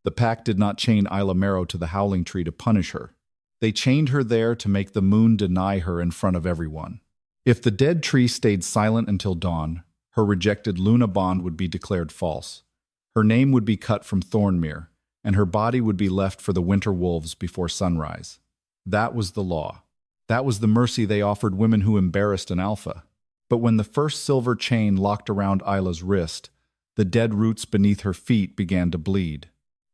The pack did not chain Isla Marrow to the Howling Tree to punish her. They chained her there to make the moon deny her in front of everyone. If the dead tree stayed silent until dawn, her rejected Luna bond would be declared false. Her name would be cut from Thornmere, and her body would be left for the winter wolves before sunrise. That was the law. That was the mercy they offered women who embarrassed an alpha. But when the first silver chain locked around Isla's wrist, the dead roots beneath her feet began to bleed.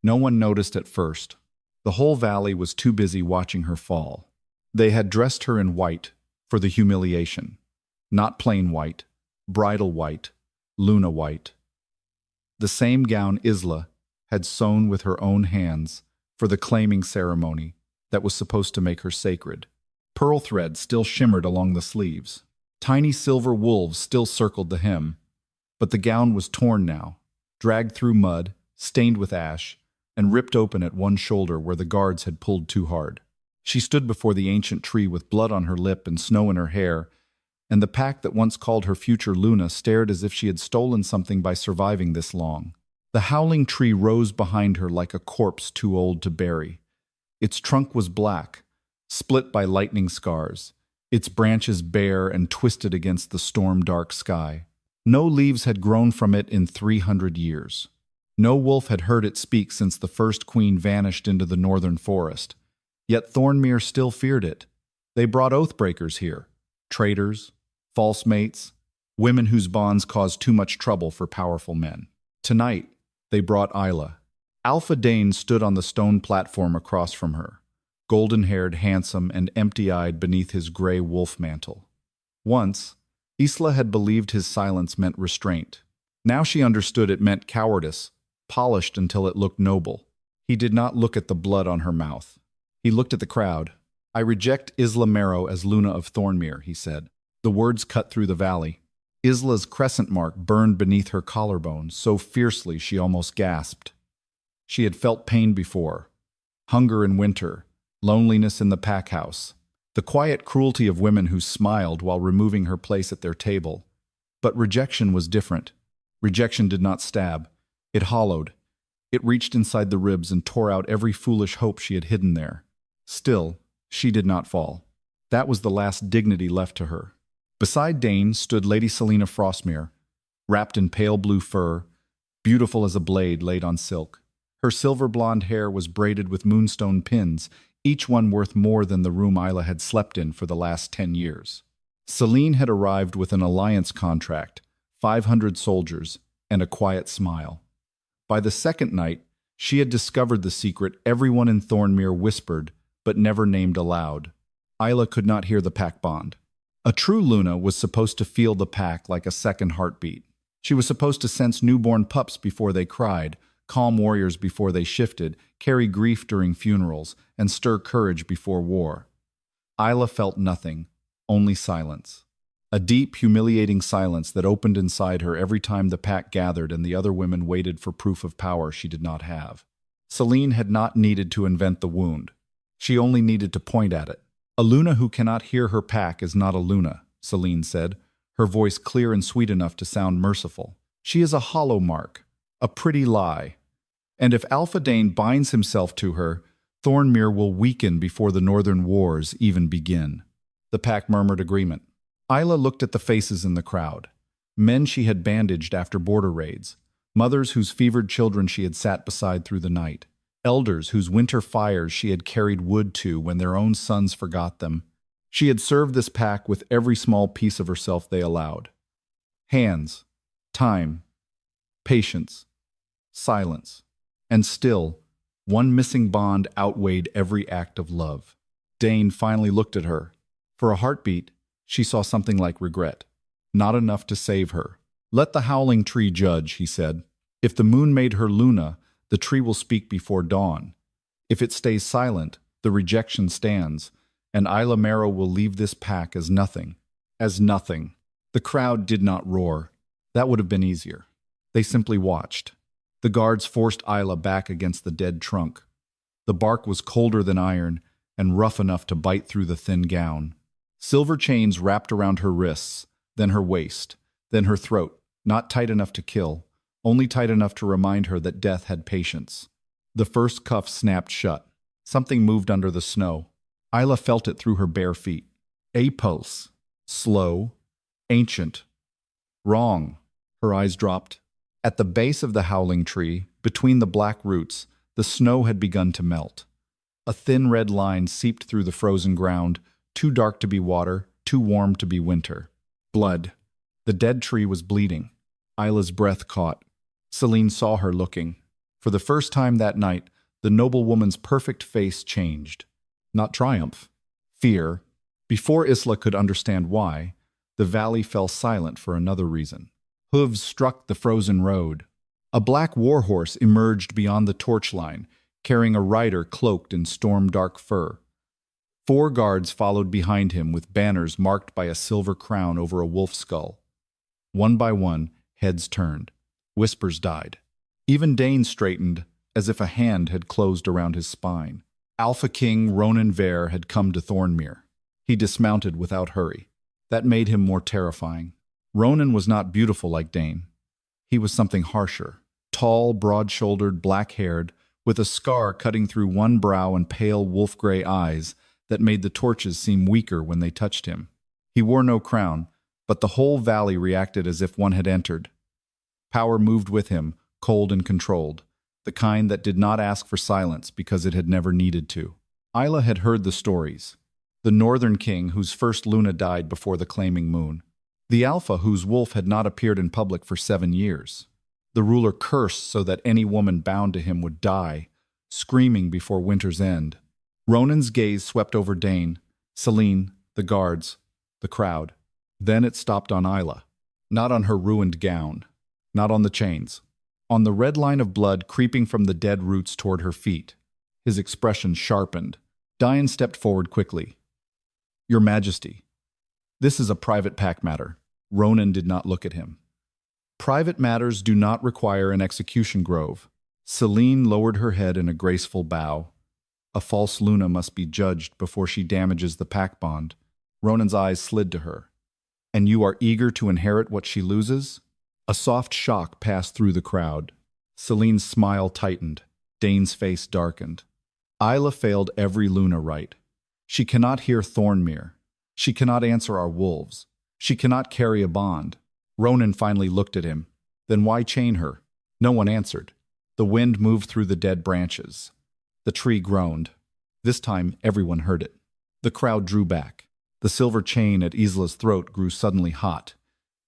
No one noticed at first. The whole valley was too busy watching her fall. They had dressed her in white for the humiliation. Not plain white, bridal white, Luna white. The same gown Isla had sewn with her own hands for the claiming ceremony that was supposed to make her sacred. Pearl thread still shimmered along the sleeves. Tiny silver wolves still circled the hem. But the gown was torn now, dragged through mud, stained with ash, and ripped open at one shoulder where the guards had pulled too hard. She stood before the ancient tree with blood on her lip and snow in her hair, and the pack that once called her future Luna stared as if she had stolen something by surviving this long. The howling tree rose behind her like a corpse too old to bury. Its trunk was black, split by lightning scars, its branches bare and twisted against the storm-dark sky. No leaves had grown from it in 300 years. No wolf had heard it speak since the first queen vanished into the northern forest. Yet Thornmere still feared it. They brought oath-breakers here, traitors, false mates, women whose bonds caused too much trouble for powerful men. Tonight, they brought Isla. Alpha Dane stood on the stone platform across from her, golden-haired, handsome, and empty-eyed beneath his gray wolf mantle. Once, Isla had believed his silence meant restraint. Now she understood it meant cowardice, polished until it looked noble. He did not look at the blood on her mouth. He looked at the crowd. "I reject Isla Marrow as Luna of Thornmere," he said. The words cut through the valley. Isla's crescent mark burned beneath her collarbone so fiercely she almost gasped. She had felt pain before. Hunger in winter, loneliness in the pack house, the quiet cruelty of women who smiled while removing her place at their table. But rejection was different. Rejection did not stab. It hollowed. It reached inside the ribs and tore out every foolish hope she had hidden there. Still, she did not fall. That was the last dignity left to her. Beside Dane stood Lady Selena Frostmere, wrapped in pale blue fur, beautiful as a blade laid on silk. Her silver blonde hair was braided with moonstone pins, each one worth more than the room Isla had slept in for the last 10 years. Selene had arrived with an alliance contract, 500 soldiers, and a quiet smile. By the second night, she had discovered the secret everyone in Thornmere whispered, but never named aloud. Isla could not hear the pack bond. A true Luna was supposed to feel the pack like a second heartbeat. She was supposed to sense newborn pups before they cried, calm warriors before they shifted, carry grief during funerals, and stir courage before war. Isla felt nothing, only silence. A deep, humiliating silence that opened inside her every time the pack gathered and the other women waited for proof of power she did not have. Selene had not needed to invent the wound. She only needed to point at it. "A Luna who cannot hear her pack is not a Luna," Selene said, her voice clear and sweet enough to sound merciful. "She is a hollow mark, a pretty lie. And if Alpha Dane binds himself to her, Thornmere will weaken before the northern wars even begin." The pack murmured agreement. Isla looked at the faces in the crowd. Men she had bandaged after border raids, mothers whose fevered children she had sat beside through the night, elders whose winter fires she had carried wood to when their own sons forgot them. She had served this pack with every small piece of herself they allowed. Hands, time, patience, silence. And still, one missing bond outweighed every act of love. Dane finally looked at her. For a heartbeat, she saw something like regret. Not enough to save her. "Let the Howling Tree judge," he said. "If the moon made her Luna, the tree will speak before dawn. If it stays silent, the rejection stands, and Isla Marrow will leave this pack as nothing." As nothing. The crowd did not roar. That would have been easier. They simply watched. The guards forced Isla back against the dead trunk. The bark was colder than iron and rough enough to bite through the thin gown. Silver chains wrapped around her wrists, then her waist, then her throat, not tight enough to kill, only tight enough to remind her that death had patience. The first cuff snapped shut. Something moved under the snow. Isla felt it through her bare feet. A pulse. Slow. Ancient. Wrong. Her eyes dropped. At the base of the howling tree, between the black roots, the snow had begun to melt. A thin red line seeped through the frozen ground, too dark to be water, too warm to be winter. Blood. The dead tree was bleeding. Isla's breath caught. Celine saw her looking. For the first time that night, the noblewoman's perfect face changed. Not triumph. Fear. Before Isla could understand why, the valley fell silent for another reason. Hooves struck the frozen road. A black warhorse emerged beyond the torchline, carrying a rider cloaked in storm-dark fur. 4 guards followed behind him with banners marked by a silver crown over a wolf skull. One by one, heads turned. Whispers died. Even Dane straightened, as if a hand had closed around his spine. Alpha King Ronan Veyr had come to Thornmere. He dismounted without hurry. That made him more terrifying. Ronan was not beautiful like Dane. He was something harsher. Tall, broad-shouldered, black-haired, with a scar cutting through one brow and pale wolf-gray eyes that made the torches seem weaker when they touched him. He wore no crown, but the whole valley reacted as if one had entered. Power moved with him, cold and controlled, the kind that did not ask for silence because it had never needed to. Isla had heard the stories. The northern king whose first Luna died before the claiming moon. The alpha whose wolf had not appeared in public for 7 years. The ruler cursed so that any woman bound to him would die, screaming before winter's end. Ronan's gaze swept over Dane, Celine, the guards, the crowd. Then it stopped on Isla. Not on her ruined gown. Not on the chains. On the red line of blood creeping from the dead roots toward her feet. His expression sharpened. Dian stepped forward quickly. "Your Majesty, this is a private pack matter." Ronan did not look at him. "Private matters do not require an execution grove." Celine lowered her head in a graceful bow. A false Luna must be judged before she damages the pack bond. Ronan's eyes slid to her. "And you are eager to inherit what she loses?" A soft shock passed through the crowd. Celine's smile tightened. Dane's face darkened. Isla failed every Luna rite. She cannot hear Thornmere. She cannot answer our wolves. She cannot carry a bond. Ronan finally looked at him. Then why chain her? No one answered. The wind moved through the dead branches. The tree groaned. This time, everyone heard it. The crowd drew back. The silver chain at Isla's throat grew suddenly hot.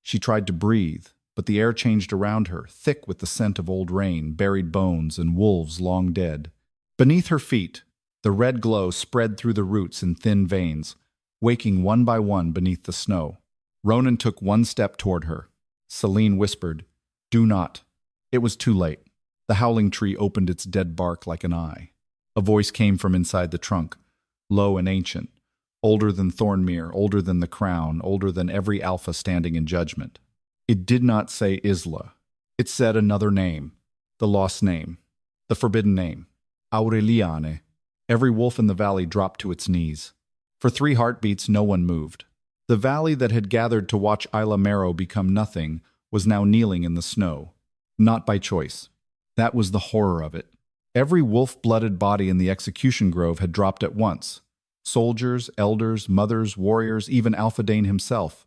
She tried to breathe, but the air changed around her, thick with the scent of old rain, buried bones, and wolves long dead. Beneath her feet, the red glow spread through the roots in thin veins, waking one by one beneath the snow. Ronan took one step toward her. Celine whispered, "Do not." It was too late. The howling tree opened its dead bark like an eye. A voice came from inside the trunk, low and ancient, older than Thornmere, older than the crown, older than every alpha standing in judgment. It did not say Isla. It said another name, the lost name, the forbidden name, Aureliane. Every wolf in the valley dropped to its knees. For 3 heartbeats, no one moved. The valley that had gathered to watch Isla Marrow become nothing was now kneeling in the snow. Not by choice. That was the horror of it. Every wolf-blooded body in the execution grove had dropped at once. Soldiers, elders, mothers, warriors, even Alpha Dane himself.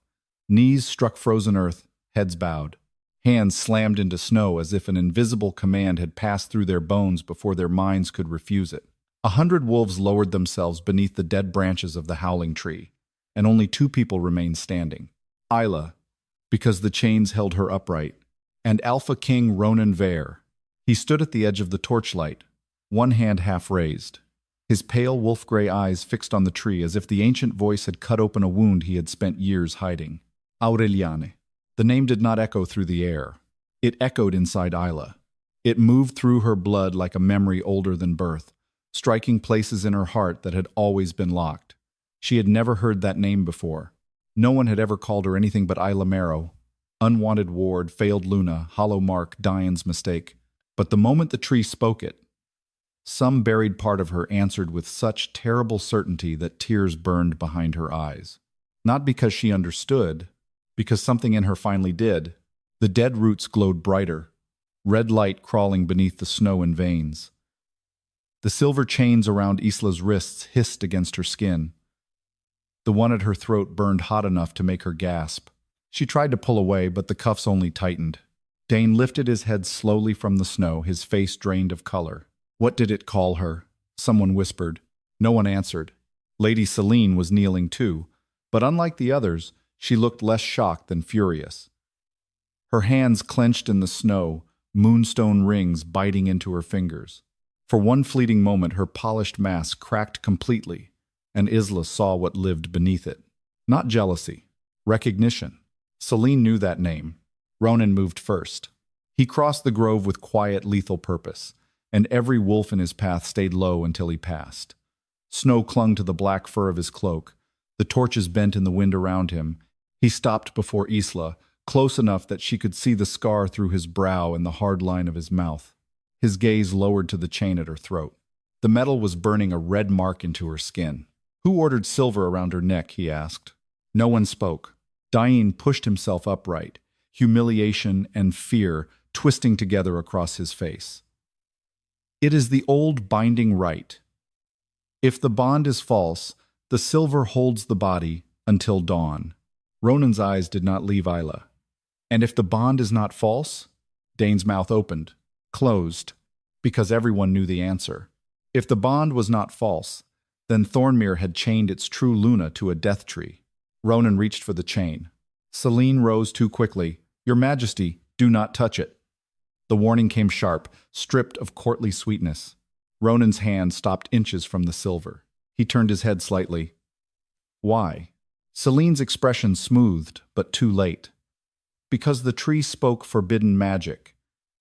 Knees struck frozen earth, heads bowed. Hands slammed into snow as if an invisible command had passed through their bones before their minds could refuse it. 100 wolves lowered themselves beneath the dead branches of the howling tree, and only 2 people remained standing. Isla, because the chains held her upright, and Alpha King Ronan Veyr. He stood at the edge of the torchlight, one hand half raised, his pale wolf-gray eyes fixed on the tree as if the ancient voice had cut open a wound he had spent years hiding. Aureliane. The name did not echo through the air. It echoed inside Isla. It moved through her blood like a memory older than birth, striking places in her heart that had always been locked. She had never heard that name before. No one had ever called her anything but Isla Marrow. Unwanted ward, failed Luna, hollow mark, Dian's mistake. But the moment the tree spoke it, some buried part of her answered with such terrible certainty that tears burned behind her eyes. Not because she understood, because something in her finally did. The dead roots glowed brighter, red light crawling beneath the snow in veins. The silver chains around Isla's wrists hissed against her skin. The one at her throat burned hot enough to make her gasp. She tried to pull away, but the cuffs only tightened. Dane lifted his head slowly from the snow, his face drained of color. What did it call her? Someone whispered. No one answered. Lady Selene was kneeling too, but unlike the others, she looked less shocked than furious. Her hands clenched in the snow, moonstone rings biting into her fingers. For one fleeting moment, her polished mask cracked completely, and Isla saw what lived beneath it. Not jealousy, recognition. Selene knew that name. Ronan moved first. He crossed the grove with quiet, lethal purpose, and every wolf in his path stayed low until he passed. Snow clung to the black fur of his cloak. The torches bent in the wind around him. He stopped before Isla, close enough that she could see the scar through his brow and the hard line of his mouth. His gaze lowered to the chain at her throat. The metal was burning a red mark into her skin. Who ordered silver around her neck, he asked. No one spoke. Dain pushed himself upright, humiliation and fear twisting together across his face. It is the old binding right. If the bond is false, the silver holds the body until dawn. Ronan's eyes did not leave Isla. And if the bond is not false? Dane's mouth opened, closed, because everyone knew the answer. If the bond was not false, then Thornmere had chained its true Luna to a death tree. Ronan reached for the chain. Selene rose too quickly. Your Majesty, do not touch it. The warning came sharp, stripped of courtly sweetness. Ronan's hand stopped inches from the silver. He turned his head slightly. Why? Selene's expression smoothed, but too late. Because the tree spoke forbidden magic.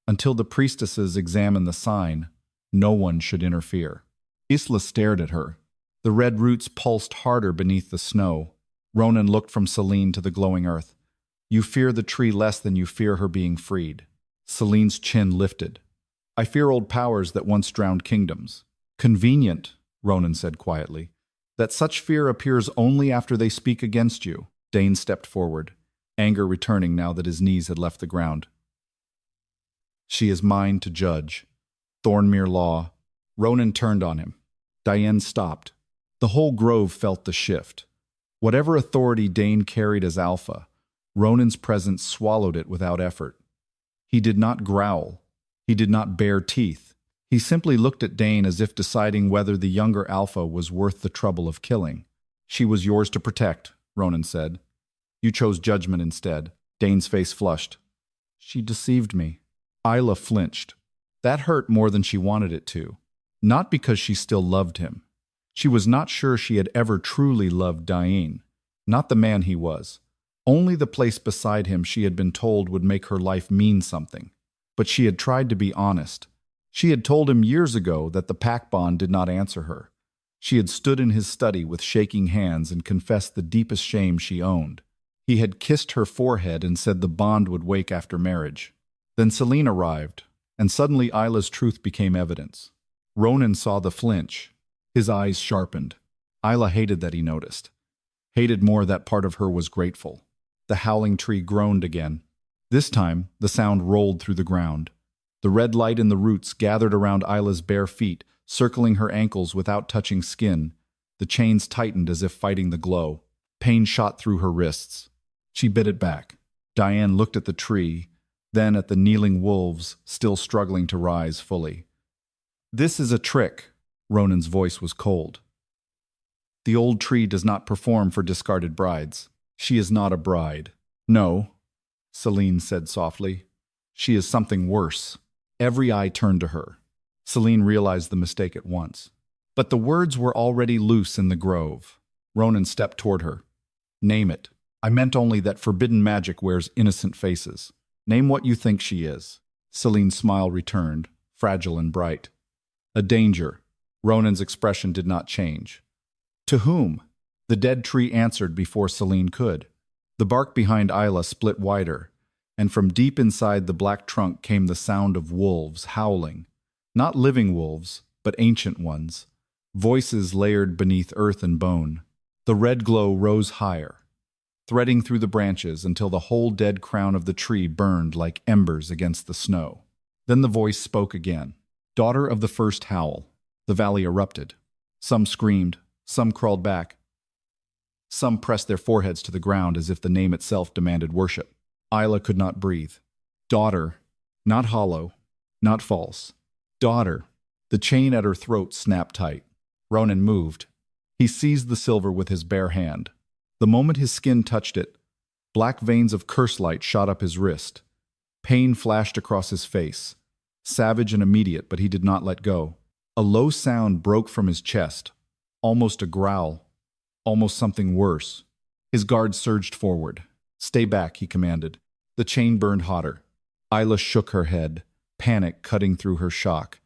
Until the priestesses examine the sign, no one should interfere. Isla stared at her. The red roots pulsed harder beneath the snow. Ronan looked from Selene to the glowing earth. You fear the tree less than you fear her being freed. Selene's chin lifted. I fear old powers that once drowned kingdoms. Convenient, Ronan said quietly, that such fear appears only after they speak against you. Dane stepped forward, anger returning now that his knees had left the ground. She is mine to judge. Thornmere law. Ronan turned on him. Diane stopped. The whole grove felt the shift. Whatever authority Dane carried as alpha, Ronan's presence swallowed it without effort. He did not growl. He did not bare teeth. He simply looked at Dane as if deciding whether the younger alpha was worth the trouble of killing. She was yours to protect, Ronan said. You chose judgment instead. Dane's face flushed. She deceived me. Isla flinched. That hurt more than she wanted it to. Not because she still loved him. She was not sure she had ever truly loved Dain. Not the man he was. Only the place beside him she had been told would make her life mean something. But she had tried to be honest. She had told him years ago that the pack bond did not answer her. She had stood in his study with shaking hands and confessed the deepest shame she owned. He had kissed her forehead and said the bond would wake after marriage. Then Selene arrived, and suddenly Isla's truth became evidence. Ronan saw the flinch. His eyes sharpened. Isla hated that he noticed. Hated more that part of her was grateful. The howling tree groaned again. This time, the sound rolled through the ground. The red light in the roots gathered around Isla's bare feet, circling her ankles without touching skin. The chains tightened as if fighting the glow. Pain shot through her wrists. She bit it back. Diane looked at the tree, then at the kneeling wolves, still struggling to rise fully. This is a trick. Ronan's voice was cold. The old tree does not perform for discarded brides. She is not a bride. No, Selene said softly. She is something worse. Every eye turned to her. Selene realized the mistake at once. But the words were already loose in the grove. Ronan stepped toward her. Name it. I meant only that forbidden magic wears innocent faces. Name what you think she is. Selene's smile returned, fragile and bright. A danger. Ronan's expression did not change. To whom? The dead tree answered before Selene could. The bark behind Isla split wider, and from deep inside the black trunk came the sound of wolves howling. Not living wolves, but ancient ones. Voices layered beneath earth and bone. The red glow rose higher, threading through the branches until the whole dead crown of the tree burned like embers against the snow. Then the voice spoke again. Daughter of the first howl, The valley erupted. Some screamed, some crawled back. Some pressed their foreheads to the ground as if the name itself demanded worship. Isla could not breathe. Daughter, not hollow, not false. Daughter. The chain at her throat snapped tight. Ronan moved. He seized the silver with his bare hand. The moment his skin touched it, black veins of curse light shot up his wrist. Pain flashed across his face. Savage and immediate, but he did not let go. A low sound broke from his chest, almost a growl, almost something worse. His guard surged forward. "Stay back," he commanded. The chain burned hotter. Isla shook her head, panic cutting through her shock.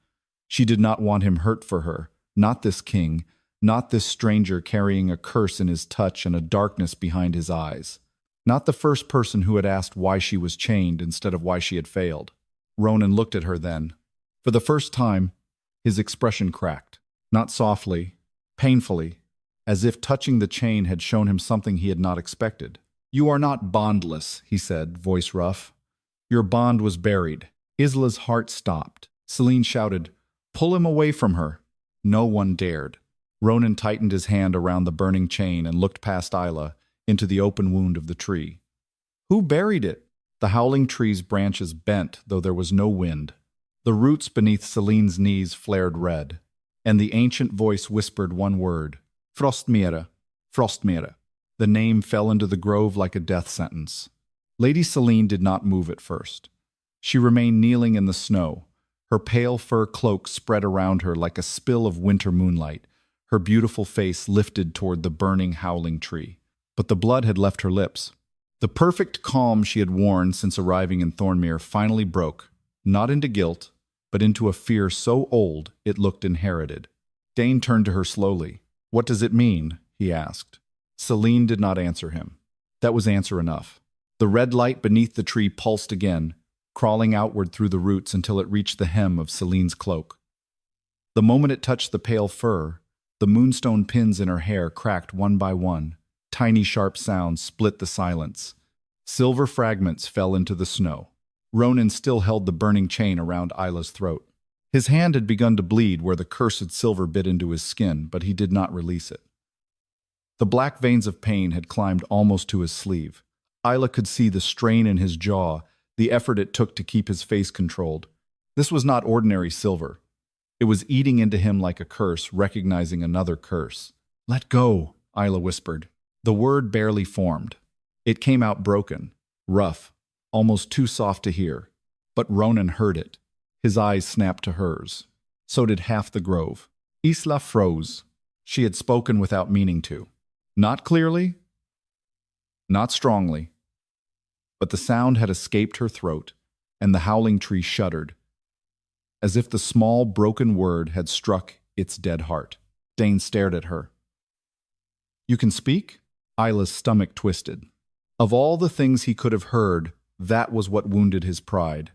She did not want him hurt for her, not this king, not this stranger carrying a curse in his touch and a darkness behind his eyes. Not the first person who had asked why she was chained instead of why she had failed. Ronan looked at her then. For the first time, his expression cracked. Not softly, painfully, as if touching the chain had shown him something he had not expected. "You are not bondless," he said, voice rough. "Your bond was buried." Isla's heart stopped. Selene shouted, "Pull him away from her." No one dared. Ronan tightened his hand around the burning chain and looked past Isla into the open wound of the tree. "Who buried it?" The howling tree's branches bent, though there was no wind. The roots beneath Selene's knees flared red, and the ancient voice whispered one word, "Frostmere, Frostmere." The name fell into the grove like a death sentence. Lady Selene did not move at first. She remained kneeling in the snow, her pale fur cloak spread around her like a spill of winter moonlight, her beautiful face lifted toward the burning howling tree. But the blood had left her lips. The perfect calm she had worn since arriving in Thornmere finally broke, not into guilt, but into a fear so old it looked inherited. Dane turned to her slowly. "What does it mean?" he asked. Selene did not answer him. That was answer enough. The red light beneath the tree pulsed again, crawling outward through the roots until it reached the hem of Selene's cloak. The moment it touched the pale fur, the moonstone pins in her hair cracked one by one. Tiny sharp sounds split the silence. Silver fragments fell into the snow. Ronan still held the burning chain around Isla's throat. His hand had begun to bleed where the cursed silver bit into his skin, but he did not release it. The black veins of pain had climbed almost to his sleeve. Isla could see the strain in his jaw, the effort it took to keep his face controlled. This was not ordinary silver. It was eating into him like a curse, recognizing another curse. "Let go," Isla whispered. The word barely formed. It came out broken, rough, almost too soft to hear. But Ronan heard it. His eyes snapped to hers. So did half the grove. Isla froze. She had spoken without meaning to. Not clearly, not strongly. But the sound had escaped her throat, and the howling tree shuddered, as if the small, broken word had struck its dead heart. Dane stared at her. "You can speak?" Isla's stomach twisted. Of all the things he could have heard, that was what wounded his pride.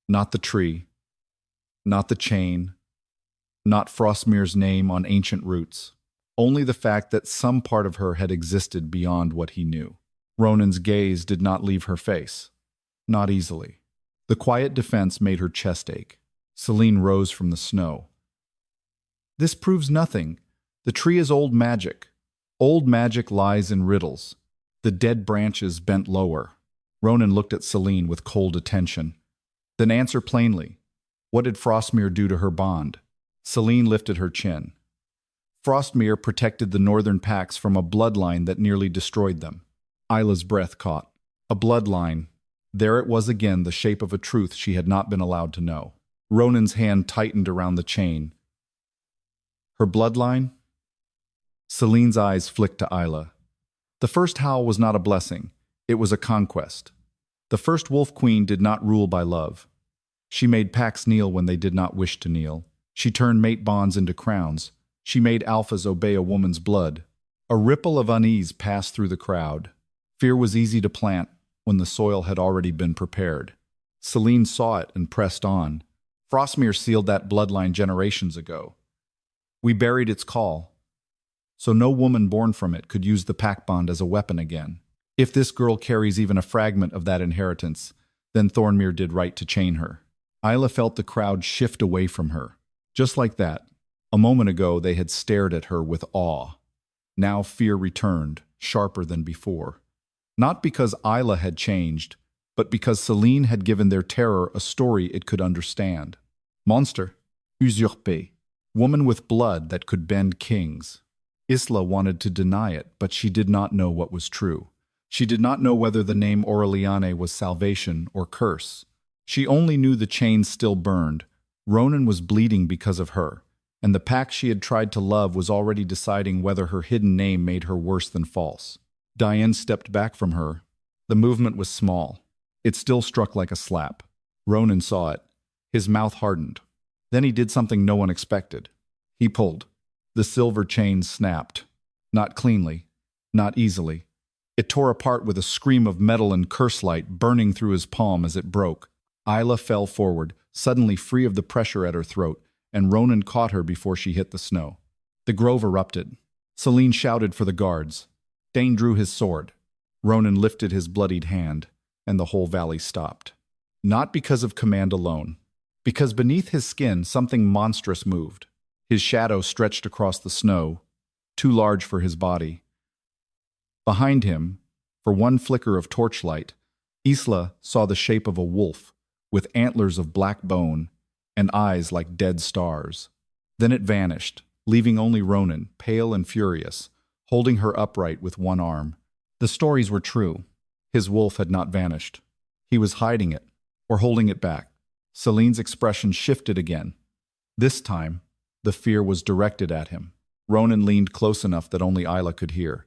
Not the tree, not the chain, not Frostmere's name on ancient roots. Only the fact that some part of her had existed beyond what he knew. Ronan's gaze did not leave her face. Not easily. The quiet defense made her chest ache. Selene rose from the snow. "This proves nothing. The tree is old magic. Old magic lies in riddles." The dead branches bent lower. Ronan looked at Selene with cold attention. "Then answer plainly. What did Frostmere do to her bond?" Selene lifted her chin. "Frostmere protected the northern packs from a bloodline that nearly destroyed them." Isla's breath caught. A bloodline. There it was again, the shape of a truth she had not been allowed to know. Ronan's hand tightened around the chain. "Her bloodline?" Selene's eyes flicked to Isla. The first howl was not a blessing. It was a conquest. The first wolf queen did not rule by love. She made packs kneel when they did not wish to kneel. She turned mate bonds into crowns. She made alphas obey a woman's blood. A ripple of unease passed through the crowd. Fear was easy to plant when the soil had already been prepared. Selene saw it and pressed on. Frostmere sealed that bloodline generations ago. We buried its call, so no woman born from it could use the pack bond as a weapon again. If this girl carries even a fragment of that inheritance, then Thornmere did right to chain her. Isla felt the crowd shift away from her. Just like that, A moment ago they had stared at her with awe. Now fear returned, sharper than before. Not because Isla had changed, but because Celine had given their terror a story it could understand. Monster, usurpé, woman with blood that could bend kings. Isla wanted to deny it, but she did not know what was true. She did not know whether the name Aureliane was salvation or curse. She only knew the chains still burned. Ronan was bleeding because of her, and the pack she had tried to love was already deciding whether her hidden name made her worse than false. Diane stepped back from her. The movement was small. It still struck like a slap. Ronan saw it. His mouth hardened. Then he did something no one expected. He pulled. The silver chain snapped. Not cleanly. Not easily. It tore apart with a scream of metal and curse light burning through his palm as it broke. Isla fell forward, suddenly free of the pressure at her throat, and Ronan caught her before she hit the snow. The grove erupted. Celine shouted for the guards. Dane drew his sword. Ronan lifted his bloodied hand, and the whole valley stopped. Not because of command alone. Because beneath his skin something monstrous moved. His shadow stretched across the snow, too large for his body. Behind him, for one flicker of torchlight, Isla saw the shape of a wolf, with antlers of black bone and eyes like dead stars. Then it vanished, leaving only Ronan, pale and furious, holding her upright with one arm. The stories were true. His wolf had not vanished. He was hiding it, or holding it back. Celine's expression shifted again. This time, the fear was directed at him. Ronan leaned close enough that only Isla could hear.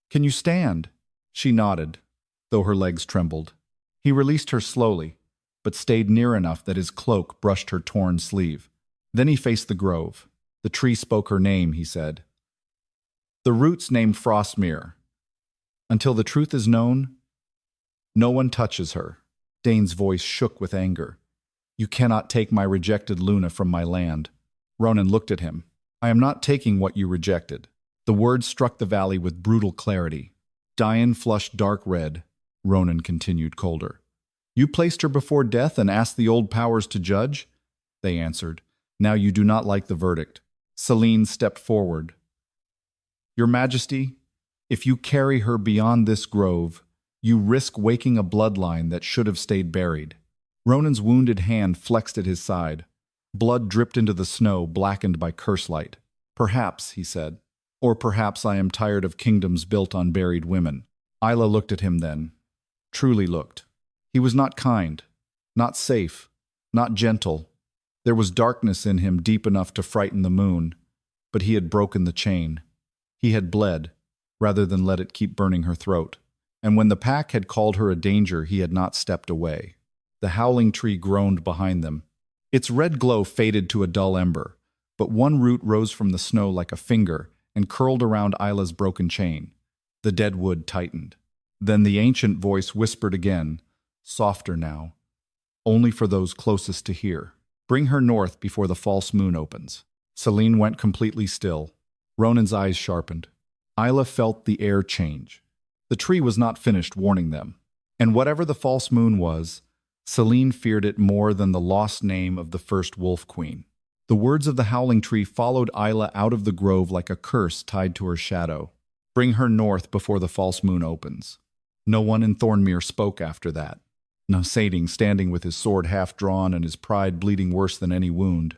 "Can you stand?" She nodded, though her legs trembled. He released her slowly, but stayed near enough that his cloak brushed her torn sleeve. Then he faced the grove. The tree spoke her name, he said. The roots named Frostmere. Until the truth is known, no one touches her. Dane's voice shook with anger. "You cannot take my rejected Luna from my land." Ronan looked at him. "I am not taking what you rejected." The words struck the valley with brutal clarity. Diane flushed dark red. Ronan continued colder. "You placed her before death and asked the old powers to judge?" They answered. "Now you do not like the verdict." Celine stepped forward. "Your Majesty, if you carry her beyond this grove, you risk waking a bloodline that should have stayed buried." Ronan's wounded hand flexed at his side. Blood dripped into the snow, blackened by curse light. "Perhaps," he said. "Or perhaps I am tired of kingdoms built on buried women." Isla looked at him then. Truly looked. He was not kind, not safe, not gentle. There was darkness in him deep enough to frighten the moon, but he had broken the chain. He had bled, rather than let it keep burning her throat. And when the pack had called her a danger, he had not stepped away. The howling tree groaned behind them. Its red glow faded to a dull ember, but one root rose from the snow like a finger and curled around Isla's broken chain. The dead wood tightened. Then the ancient voice whispered again, softer now, only for those closest to hear. "Bring her north before the false moon opens." Celine went completely still. Ronan's eyes sharpened. Isla felt the air change. The tree was not finished warning them. And whatever the false moon was, Celine feared it more than the lost name of the first wolf queen. The words of the howling tree followed Isla out of the grove like a curse tied to her shadow. "Bring her north before the false moon opens." No one in Thornmere spoke after that. Not Sading standing with his sword half drawn and his pride bleeding worse than any wound.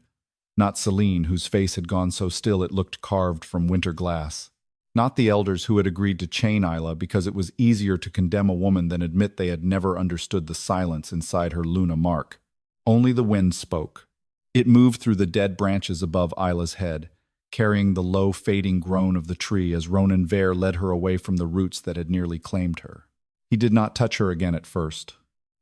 Not Celine, whose face had gone so still it looked carved from winter glass. Not the elders who had agreed to chain Isla because it was easier to condemn a woman than admit they had never understood the silence inside her Luna mark. Only the wind spoke. It moved through the dead branches above Isla's head, carrying the low, fading groan of the tree as Ronan Veyr led her away from the roots that had nearly claimed her. He did not touch her again at first.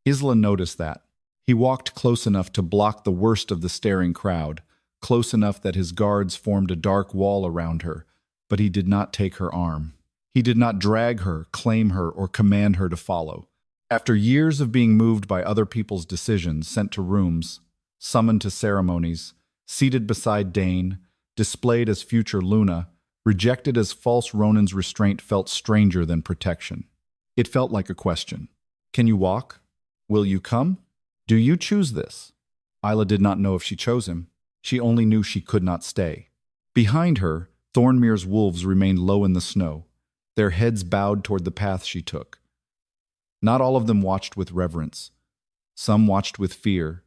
Isla noticed that. He walked close enough to block the worst of the staring crowd, close enough that his guards formed a dark wall around her, but he did not take her arm. He did not drag her, claim her, or command her to follow. After years of being moved by other people's decisions, sent to rooms, summoned to ceremonies, seated beside Dane, displayed as future Luna, rejected as false, Ronan's restraint felt stranger than protection. It felt like a question. "Can you walk? Will you come? Do you choose this?" Isla did not know if she chose him. She only knew she could not stay. Behind her, Thornmere's wolves remained low in the snow, their heads bowed toward the path she took. Not all of them watched with reverence. Some watched with fear,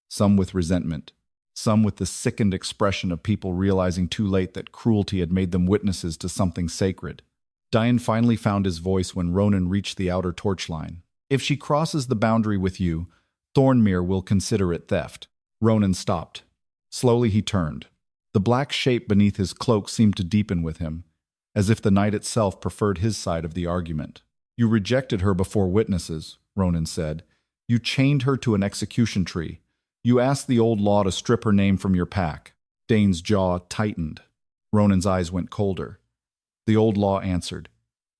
some with resentment, some with the sickened expression of people realizing too late that cruelty had made them witnesses to something sacred. Dian finally found his voice when Ronan reached the outer torchline. If she crosses the boundary with you, Thornmere will consider it theft. Ronan stopped. Slowly he turned. The black shape beneath his cloak seemed to deepen with him, as if the night itself preferred his side of the argument. You rejected her before witnesses, Ronan said. You chained her to an execution tree. You asked the old law to strip her name from your pack. Dane's jaw tightened. Ronan's eyes went colder. The old law answered.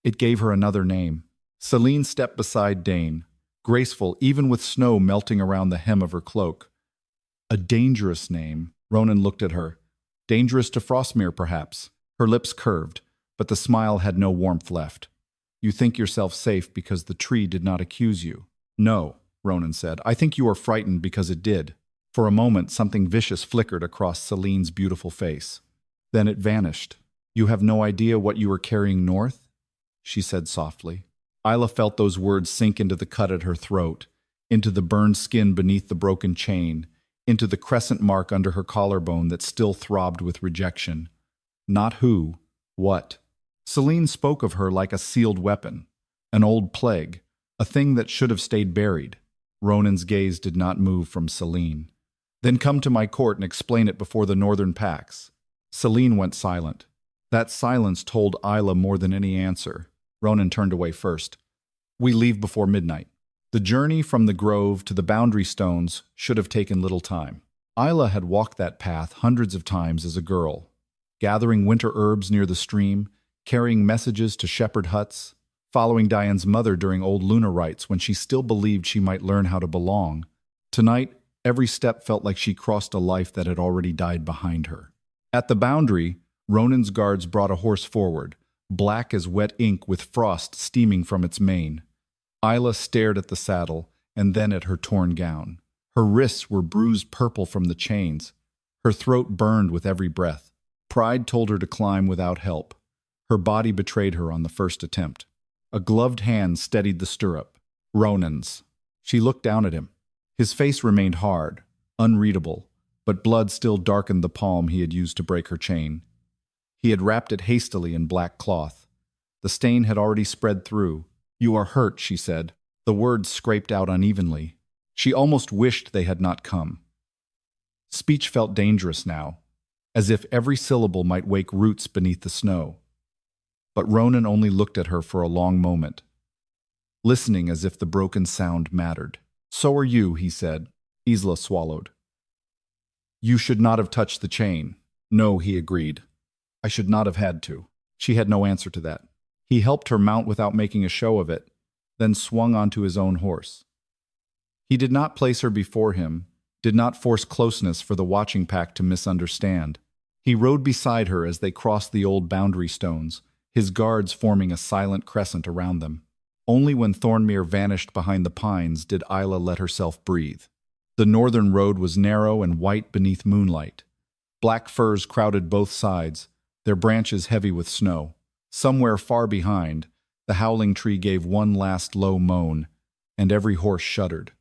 It gave her another name. Selene stepped beside Dane, graceful even with snow melting around the hem of her cloak. A dangerous name. Ronan looked at her. Dangerous to Frostmere, perhaps. Her lips curved, but the smile had no warmth left. You think yourself safe because the tree did not accuse you. No, Ronan said. I think you are frightened because it did. For a moment, something vicious flickered across Selene's beautiful face. Then it vanished. You have no idea what you are carrying north? She said softly. Isla felt those words sink into the cut at her throat, into the burned skin beneath the broken chain, into the crescent mark under her collarbone that still throbbed with rejection. Not who, what. Selene spoke of her like a sealed weapon, an old plague, a thing that should have stayed buried. Ronan's gaze did not move from Selene. Then come to my court and explain it before the northern packs. Selene went silent. That silence told Isla more than any answer. Ronan turned away first. We leave before midnight. The journey from the grove to the boundary stones should have taken little time. Isla had walked that path hundreds of times as a girl, gathering winter herbs near the stream, carrying messages to shepherd huts, following Diane's mother during old lunar rites when she still believed she might learn how to belong. Tonight, every step felt like she crossed a life that had already died behind her. At the boundary, Ronan's guards brought a horse forward, black as wet ink with frost steaming from its mane. Isla stared at the saddle and then at her torn gown. Her wrists were bruised purple from the chains. Her throat burned with every breath. Pride told her to climb without help. Her body betrayed her on the first attempt. A gloved hand steadied the stirrup. Ronan's. She looked down at him. His face remained hard, unreadable, but blood still darkened the palm he had used to break her chain. He had wrapped it hastily in black cloth. The stain had already spread through. You are hurt, she said. The words scraped out unevenly. She almost wished they had not come. Speech felt dangerous now, as if every syllable might wake roots beneath the snow. But Ronan only looked at her for a long moment, listening as if the broken sound mattered. So are you, he said. Isla swallowed. You should not have touched the chain. No, he agreed. I should not have had to. She had no answer to that. He helped her mount without making a show of it, then swung onto his own horse. He did not place her before him, did not force closeness for the watching pack to misunderstand. He rode beside her as they crossed the old boundary stones, his guards forming a silent crescent around them. Only when Thornmere vanished behind the pines did Isla let herself breathe. The northern road was narrow and white beneath moonlight. Black firs crowded both sides, their branches heavy with snow. Somewhere far behind, the howling tree gave one last low moan, and every horse shuddered.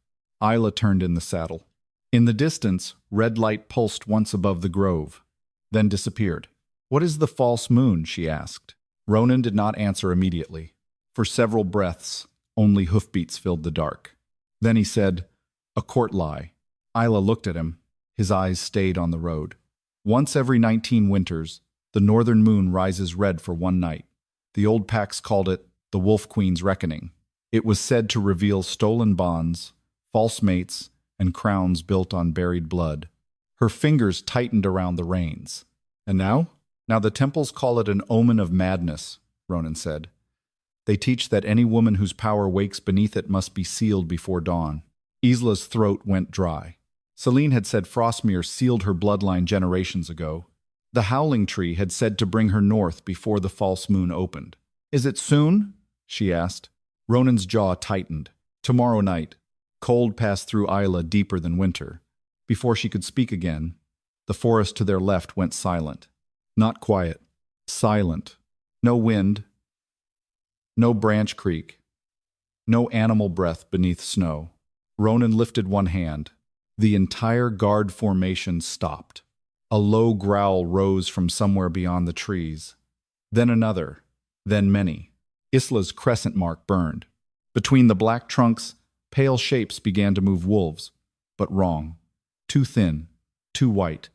Isla turned in the saddle. In the distance, red light pulsed once above the grove, then disappeared. What is the false moon? She asked. Ronan did not answer immediately. For several breaths, only hoofbeats filled the dark. Then he said, a court lie. Isla looked at him. His eyes stayed on the road. Once every 19 winters, the northern moon rises red for one night. The old packs called it the Wolf Queen's Reckoning. It was said to reveal stolen bonds, false mates, and crowns built on buried blood. Her fingers tightened around the reins. And now? Now the temples call it an omen of madness, Ronan said. They teach that any woman whose power wakes beneath it must be sealed before dawn. Isla's throat went dry. Selene had said Frostmere sealed her bloodline generations ago. The Howling Tree had said to bring her north before the false moon opened. Is it soon? She asked. Ronan's jaw tightened. Tomorrow night. Cold passed through Isla deeper than winter. Before she could speak again, the forest to their left went silent. Not quiet. Silent. No wind. No branch creak. No animal breath beneath snow. Ronan lifted one hand. The entire guard formation stopped. A low growl rose from somewhere beyond the trees. Then another. Then many. Isla's crescent mark burned. Between the black trunks, pale shapes began to move wolves. But wrong. Too thin. Too white.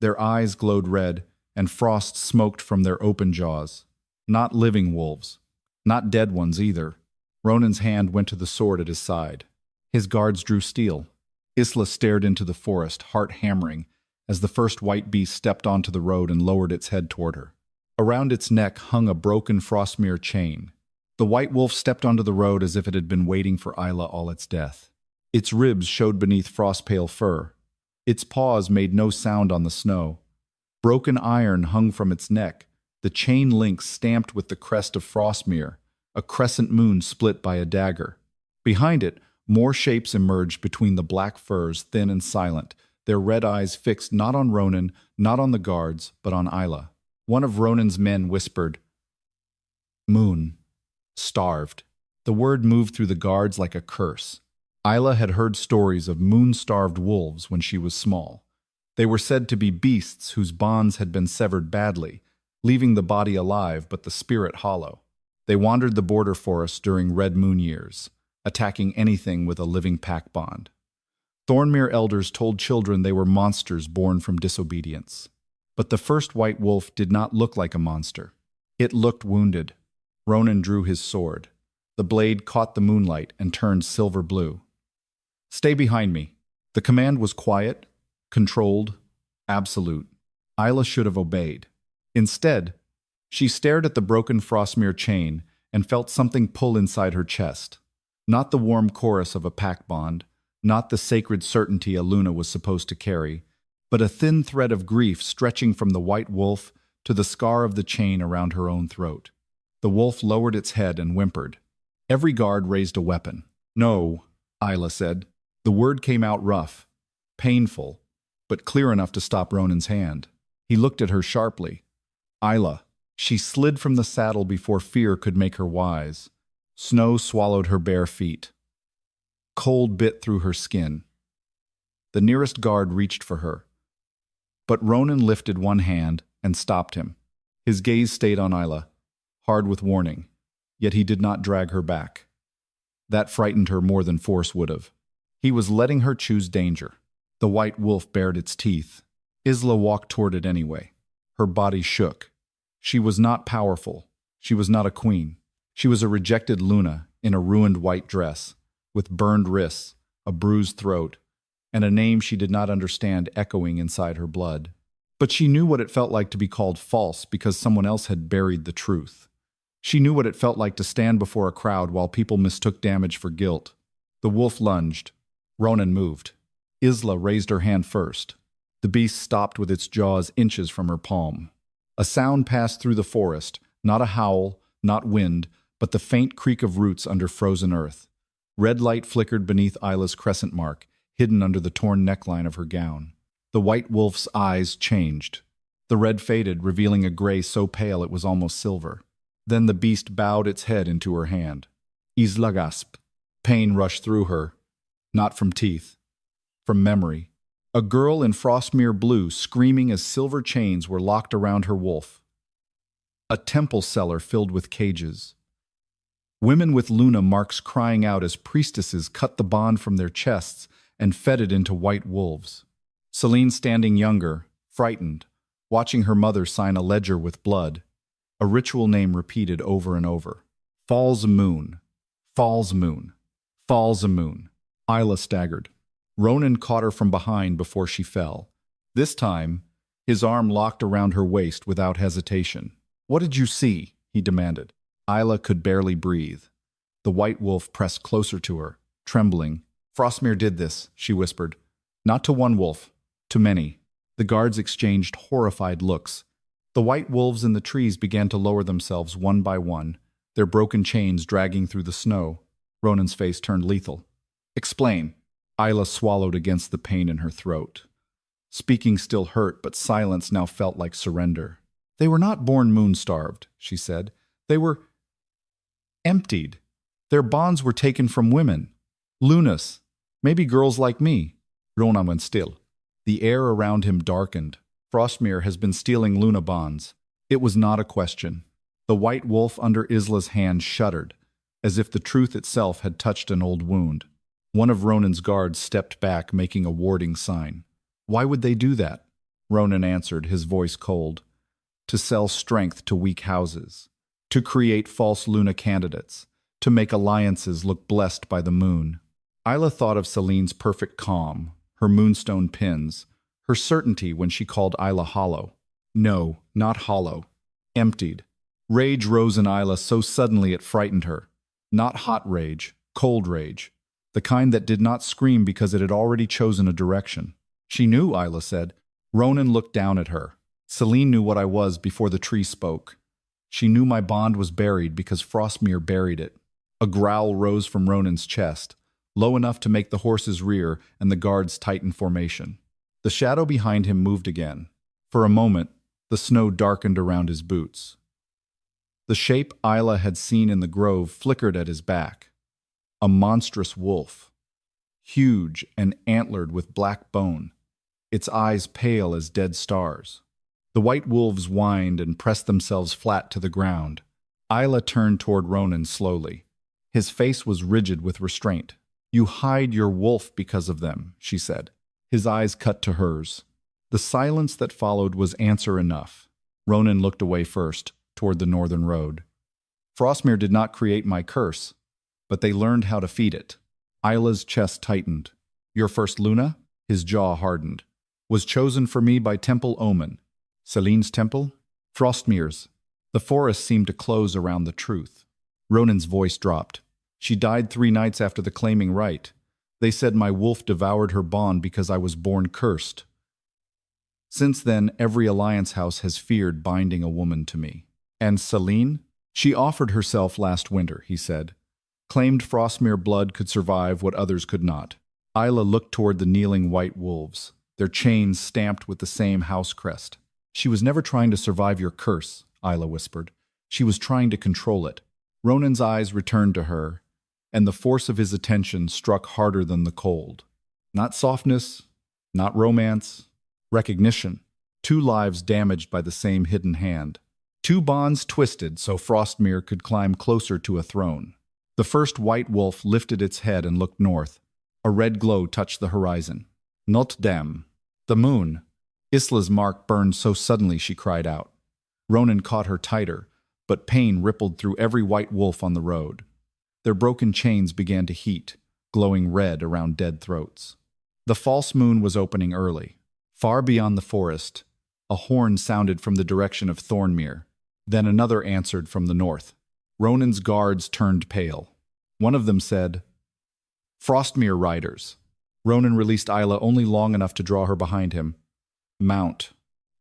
Their eyes glowed red, and frost smoked from their open jaws. Not living wolves. Not dead ones either. Ronan's hand went to the sword at his side. His guards drew steel. Isla stared into the forest, heart hammering, as the first white beast stepped onto the road and lowered its head toward her. Around its neck hung a broken Frostmere chain. The white wolf stepped onto the road as if it had been waiting for Isla all its death. Its ribs showed beneath frost-pale fur. Its paws made no sound on the snow. Broken iron hung from its neck, the chain links stamped with the crest of Frostmere, a crescent moon split by a dagger. Behind it, more shapes emerged between the black furs, thin and silent, their red eyes fixed not on Ronan, not on the guards, but on Isla. One of Ronan's men whispered, "Moon. Starved." The word moved through the guards like a curse. Isla had heard stories of moon-starved wolves when she was small. They were said to be beasts whose bonds had been severed badly, leaving the body alive but the spirit hollow. They wandered the border forests during red moon years, attacking anything with a living pack bond. Thornmere elders told children they were monsters born from disobedience. But the first white wolf did not look like a monster. It looked wounded. Ronan drew his sword. The blade caught the moonlight and turned silver blue. "Stay behind me." The command was quiet, controlled, absolute. Isla should have obeyed. Instead, she stared at the broken Frostmere chain and felt something pull inside her chest. Not the warm chorus of a pack bond, not the sacred certainty a Luna was supposed to carry, but a thin thread of grief stretching from the white wolf to the scar of the chain around her own throat. The wolf lowered its head and whimpered. Every guard raised a weapon. "No," Isla said. The word came out rough, painful, but clear enough to stop Ronan's hand. He looked at her sharply. "Isla." She slid from the saddle before fear could make her wise. Snow swallowed her bare feet. Cold bit through her skin. The nearest guard reached for her. But Ronan lifted one hand and stopped him. His gaze stayed on Isla, hard with warning, yet he did not drag her back. That frightened her more than force would have. He was letting her choose danger. The white wolf bared its teeth. Isla walked toward it anyway. Her body shook. She was not powerful. She was not a queen. She was a rejected Luna in a ruined white dress, with burned wrists, a bruised throat, and a name she did not understand echoing inside her blood. But she knew what it felt like to be called false because someone else had buried the truth. She knew what it felt like to stand before a crowd while people mistook damage for guilt. The wolf lunged. Ronan moved. Isla raised her hand first. The beast stopped with its jaws inches from her palm. A sound passed through the forest, not a howl, not wind, but the faint creak of roots under frozen earth. Red light flickered beneath Isla's crescent mark, hidden under the torn neckline of her gown. The white wolf's eyes changed. The red faded, revealing a gray so pale it was almost silver. Then the beast bowed its head into her hand. Isla gasped. Pain rushed through her, not from teeth, from memory. A girl in Frostmere blue screaming as silver chains were locked around her wolf. A temple cellar filled with cages. Women with Luna marks crying out as priestesses cut the bond from their chests and fed it into white wolves. Celine standing younger, frightened, watching her mother sign a ledger with blood. A ritual name repeated over and over. Falls a moon. Falls a moon. Falls a moon. Isla staggered. Ronan caught her from behind before she fell. This time, his arm locked around her waist without hesitation. "What did you see?" he demanded. Isla could barely breathe. The white wolf pressed closer to her, trembling. "Frostmere did this," she whispered. "Not to one wolf, to many." The guards exchanged horrified looks. The white wolves in the trees began to lower themselves one by one, their broken chains dragging through the snow. Ronan's face turned lethal. "Explain." Isla swallowed against the pain in her throat. Speaking still hurt, but silence now felt like surrender. They were not born moon-starved, she said. They were emptied. Their bonds were taken from women. Lunas, maybe girls like me. Ronan went still. The air around him darkened. Frostmere has been stealing Luna bonds. It was not a question. The white wolf under Isla's hand shuddered, as if the truth itself had touched an old wound. One of Ronan's guards stepped back, making a warding sign. Why would they do that? Ronan answered, his voice cold. To sell strength to weak houses. To create false Luna candidates. To make alliances look blessed by the moon. Isla thought of Celine's perfect calm, her moonstone pins, her certainty when she called Isla hollow. No, not hollow. Emptied. Rage rose in Isla so suddenly it frightened her. Not hot rage, cold rage. The kind that did not scream because it had already chosen a direction. She knew, Isla said. Ronan looked down at her. Celine knew what I was before the tree spoke. She knew my bond was buried because Frostmere buried it. A growl rose from Ronan's chest, low enough to make the horses rear and the guards tighten formation. The shadow behind him moved again. For a moment, the snow darkened around his boots. The shape Isla had seen in the grove flickered at his back. A monstrous wolf, huge and antlered with black bone, its eyes pale as dead stars. The white wolves whined and pressed themselves flat to the ground. Isla turned toward Ronan slowly. His face was rigid with restraint. You hide your wolf because of them, she said. His eyes cut to hers. The silence that followed was answer enough. Ronan looked away first, toward the northern road. Frostmere did not create my curse, but they learned how to feed it. Isla's chest tightened. Your first Luna? His jaw hardened. Was chosen for me by Temple Omen. Celine's temple? Frostmere's. The forest seemed to close around the truth. Ronan's voice dropped. She died 3 nights after the claiming right. They said my wolf devoured her bond because I was born cursed. Since then, every alliance house has feared binding a woman to me. And Celine? She offered herself last winter, he said. Claimed Frostmere blood could survive what others could not. Isla looked toward the kneeling white wolves, their chains stamped with the same house crest. She was never trying to survive your curse, Isla whispered. She was trying to control it. Ronan's eyes returned to her, and the force of his attention struck harder than the cold. Not softness, not romance, recognition. 2 lives damaged by the same hidden hand. 2 bonds twisted so Frostmere could climb closer to a throne. The first white wolf lifted its head and looked north. A red glow touched the horizon. Notre Dame. The moon. Isla's mark burned so suddenly she cried out. Ronan caught her tighter, but pain rippled through every white wolf on the road. Their broken chains began to heat, glowing red around dead throats. The false moon was opening early. Far beyond the forest, a horn sounded from the direction of Thornmere. Then another answered from the north. Ronan's guards turned pale. One of them said, Frostmere riders. Ronan released Isla only long enough to draw her behind him. Mount.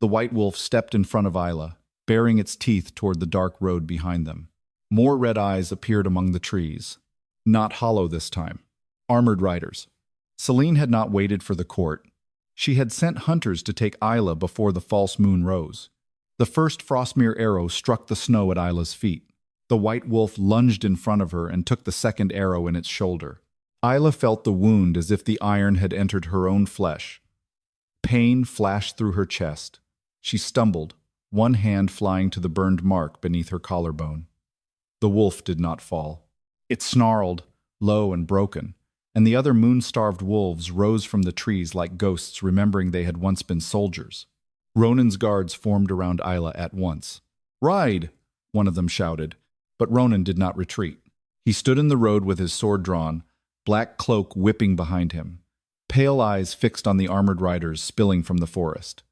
The white wolf stepped in front of Isla, baring its teeth toward the dark road behind them. More red eyes appeared among the trees. Not hollow this time. Armored riders. Celine had not waited for the court. She had sent hunters to take Isla before the false moon rose. The first Frostmere arrow struck the snow at Isla's feet. The white wolf lunged in front of her and took the second arrow in its shoulder. Isla felt the wound as if the iron had entered her own flesh. Pain flashed through her chest. She stumbled, one hand flying to the burned mark beneath her collarbone. The wolf did not fall. It snarled, low and broken, and the other moon-starved wolves rose from the trees like ghosts remembering they had once been soldiers. Ronan's guards formed around Isla at once. Ride! One of them shouted, but Ronan did not retreat. He stood in the road with his sword drawn, black cloak whipping behind him, pale eyes fixed on the armored riders spilling from the forest.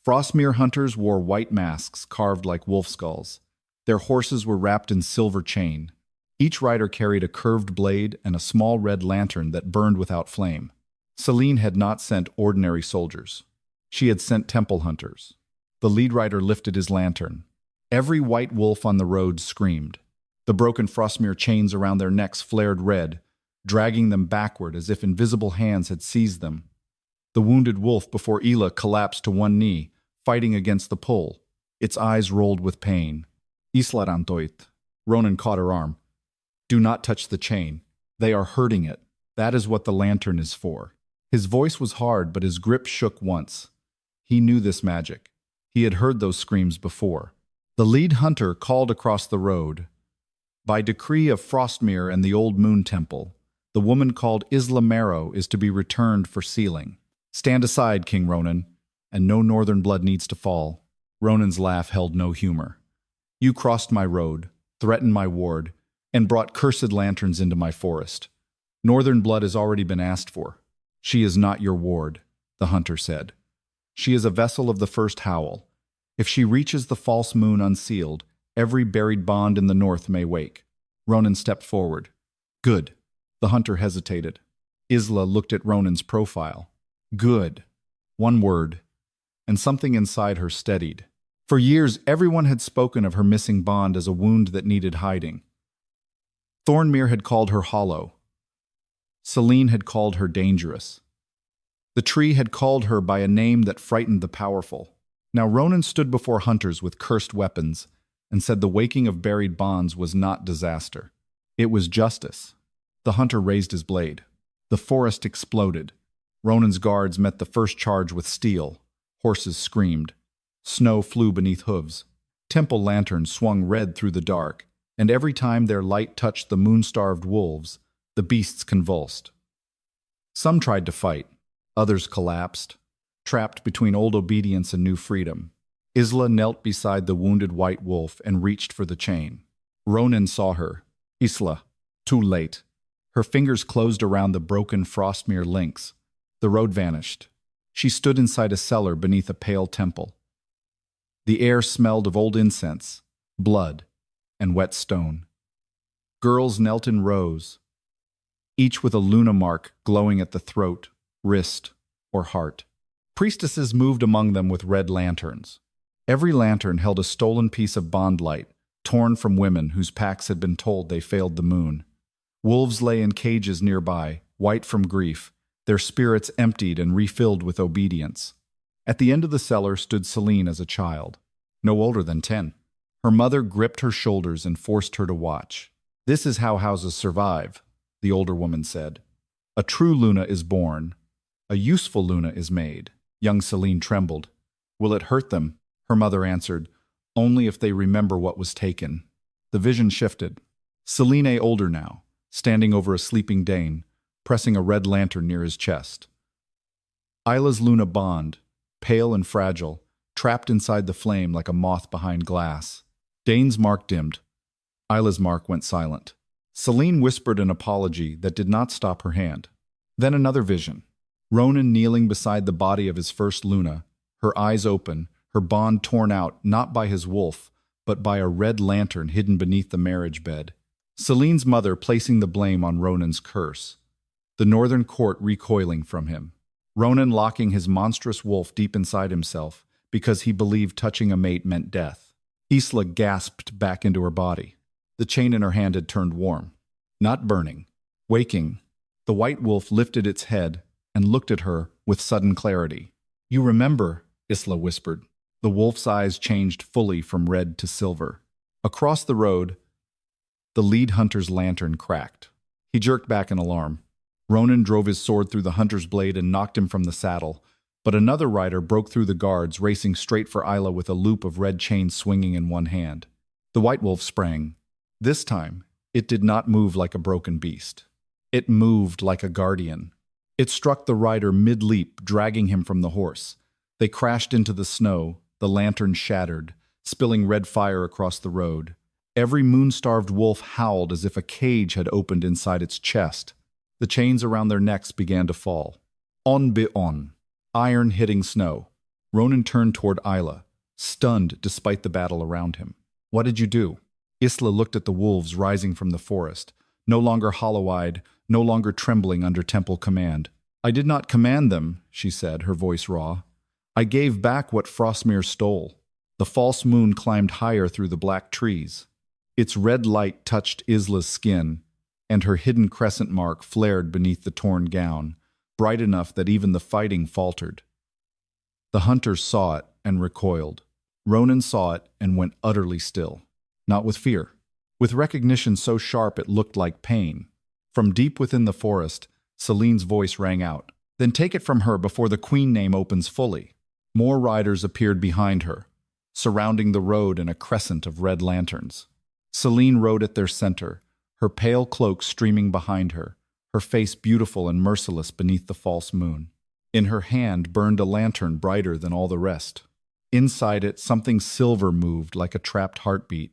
Frostmere hunters wore white masks carved like wolf skulls. Their horses were wrapped in silver chain. Each rider carried a curved blade and a small red lantern that burned without flame. Celine had not sent ordinary soldiers. She had sent temple hunters. The lead rider lifted his lantern. Every white wolf on the road screamed. The broken Frostmere chains around their necks flared red, dragging them backward as if invisible hands had seized them. The wounded wolf before Isla collapsed to one knee, fighting against the pull. Its eyes rolled with pain. Isla Rantoit. Ronan caught her arm. Do not touch the chain. They are hurting it. That is what the lantern is for. His voice was hard, but his grip shook once. He knew this magic. He had heard those screams before. The lead hunter called across the road. By decree of Frostmere and the old moon temple, the woman called Isla Marrow is to be returned for sealing. Stand aside, King Ronan, and no northern blood needs to fall. Ronan's laugh held no humor. You crossed my road, threatened my ward, and brought cursed lanterns into my forest. Northern blood has already been asked for. She is not your ward, the hunter said. She is a vessel of the first howl. If she reaches the false moon unsealed, every buried bond in the north may wake. Ronan stepped forward. Good. The hunter hesitated. Isla looked at Ronan's profile. Good. One word. And something inside her steadied. For years, everyone had spoken of her missing bond as a wound that needed hiding. Thornmere had called her hollow. Selene had called her dangerous. The tree had called her by a name that frightened the powerful. Now Ronan stood before hunters with cursed weapons and said the waking of buried bonds was not disaster. It was justice. The hunter raised his blade. The forest exploded. Ronan's guards met the first charge with steel. Horses screamed. Snow flew beneath hooves. Temple lanterns swung red through the dark, and every time their light touched the moon-starved wolves, the beasts convulsed. Some tried to fight. Others collapsed, trapped between old obedience and new freedom. Isla knelt beside the wounded white wolf and reached for the chain. Ronan saw her. Isla, too late. Her fingers closed around the broken Frostmere links. The road vanished. She stood inside a cellar beneath a pale temple. The air smelled of old incense, blood, and wet stone. Girls knelt in rows, each with a luna mark glowing at the throat, wrist, or heart. Priestesses moved among them with red lanterns. Every lantern held a stolen piece of bond light, torn from women whose packs had been told they failed the moon. Wolves lay in cages nearby, white from grief, their spirits emptied and refilled with obedience. At the end of the cellar stood Selene as a child, no older than 10. Her mother gripped her shoulders and forced her to watch. This is how houses survive, the older woman said. A true Luna is born. A useful Luna is made. Young Selene trembled. Will it hurt them? Her mother answered, only if they remember what was taken. The vision shifted. Selene older now, standing over a sleeping Dane, pressing a red lantern near his chest. Isla's Luna bond, pale and fragile, trapped inside the flame like a moth behind glass. Dane's mark dimmed. Isla's mark went silent. Selene whispered an apology that did not stop her hand. Then another vision. Ronan kneeling beside the body of his first Luna, her eyes open, her bond torn out not by his wolf, but by a red lantern hidden beneath the marriage bed. Selene's mother placing the blame on Ronan's curse. The northern court recoiling from him. Ronan locking his monstrous wolf deep inside himself because he believed touching a mate meant death. Isla gasped back into her body. The chain in her hand had turned warm, not burning. Waking, the white wolf lifted its head and looked at her with sudden clarity. You remember, Isla whispered. The wolf's eyes changed fully from red to silver. Across the road, the lead hunter's lantern cracked. He jerked back in alarm. Ronan drove his sword through the hunter's blade and knocked him from the saddle, but another rider broke through the guards, racing straight for Isla with a loop of red chain swinging in one hand. The white wolf sprang. This time, it did not move like a broken beast. It moved like a guardian. It struck the rider mid-leap, dragging him from the horse. They crashed into the snow, the lantern shattered, spilling red fire across the road. Every moon-starved wolf howled as if a cage had opened inside its chest. The chains around their necks began to fall. On be on. Iron hitting snow. Ronan turned toward Isla, stunned despite the battle around him. What did you do? Isla looked at the wolves rising from the forest, no longer hollow-eyed, no longer trembling under temple command. I did not command them, she said, her voice raw. I gave back what Frostmere stole. The false moon climbed higher through the black trees. Its red light touched Isla's skin, and her hidden crescent mark flared beneath the torn gown, bright enough that even the fighting faltered. The hunters saw it and recoiled. Ronan saw it and went utterly still. Not with fear. With recognition so sharp it looked like pain. From deep within the forest, Celine's voice rang out. Then take it from her before the queen name opens fully. More riders appeared behind her, surrounding the road in a crescent of red lanterns. Celine rode at their center, her pale cloak streaming behind her, her face beautiful and merciless beneath the false moon. In her hand burned a lantern brighter than all the rest. Inside it, something silver moved like a trapped heartbeat.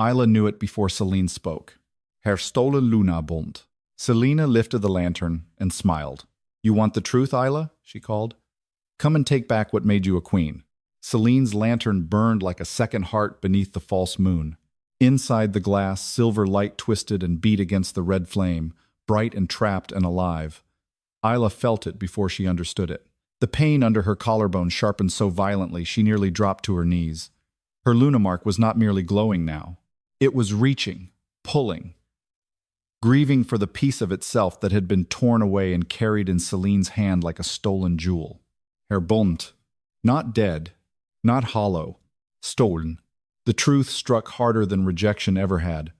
Isla knew it before Celine spoke. Herr Stolen Luna Bund. Selina lifted the lantern and smiled. You want the truth, Isla? She called. Come and take back what made you a queen. Celine's lantern burned like a second heart beneath the false moon. Inside the glass, silver light twisted and beat against the red flame, bright and trapped and alive. Isla felt it before she understood it. The pain under her collarbone sharpened so violently she nearly dropped to her knees. Her Luna mark was not merely glowing now. It was reaching, pulling, grieving for the piece of itself that had been torn away and carried in Celine's hand like a stolen jewel. Herr Bund, not dead, not hollow, stolen. The truth struck harder than rejection ever had.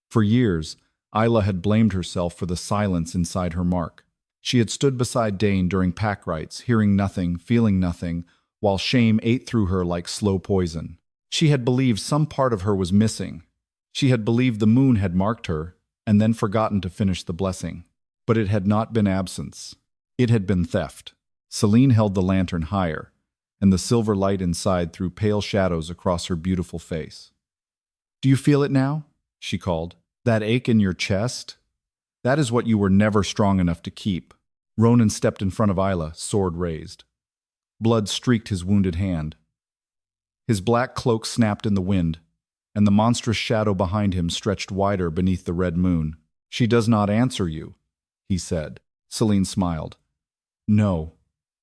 For years, Isla had blamed herself for the silence inside her mark. She had stood beside Dane during pack rites, hearing nothing, feeling nothing, while shame ate through her like slow poison. She had believed some part of her was missing. She had believed the moon had marked her, and then forgotten to finish the blessing. But it had not been absence. It had been theft. Celine held the lantern higher, and the silver light inside threw pale shadows across her beautiful face. Do you feel it now? She called. That ache in your chest? That is what you were never strong enough to keep. Ronan stepped in front of Isla, sword raised. Blood streaked his wounded hand. His black cloak snapped in the wind, and the monstrous shadow behind him stretched wider beneath the red moon. She does not answer you, he said. Celine smiled. No,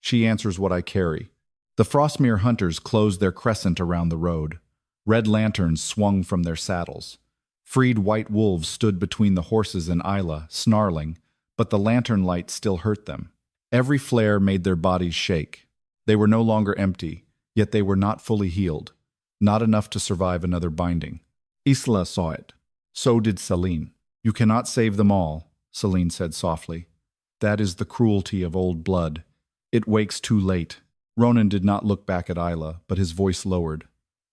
she answers what I carry. The Frostmere hunters closed their crescent around the road. Red lanterns swung from their saddles. Freed white wolves stood between the horses and Isla, snarling, but the lantern light still hurt them. Every flare made their bodies shake. They were no longer empty, yet they were not fully healed, not enough to survive another binding. Isla saw it. So did Celine. You cannot save them all, Celine said softly. That is the cruelty of old blood. It wakes too late. Ronan did not look back at Isla, but his voice lowered.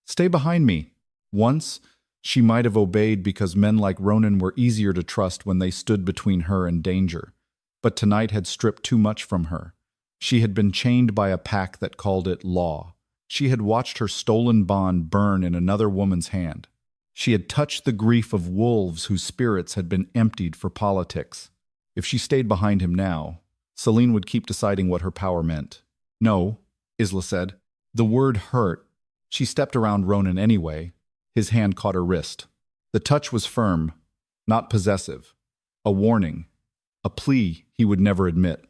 Stay behind me. Once, she might have obeyed because men like Ronan were easier to trust when they stood between her and danger. But tonight had stripped too much from her. She had been chained by a pack that called it law. She had watched her stolen bond burn in another woman's hand. She had touched the grief of wolves whose spirits had been emptied for politics. If she stayed behind him now, Celine would keep deciding what her power meant. No, Isla said. The word hurt. She stepped around Ronan anyway. His hand caught her wrist. The touch was firm, not possessive. A warning. A plea he would never admit.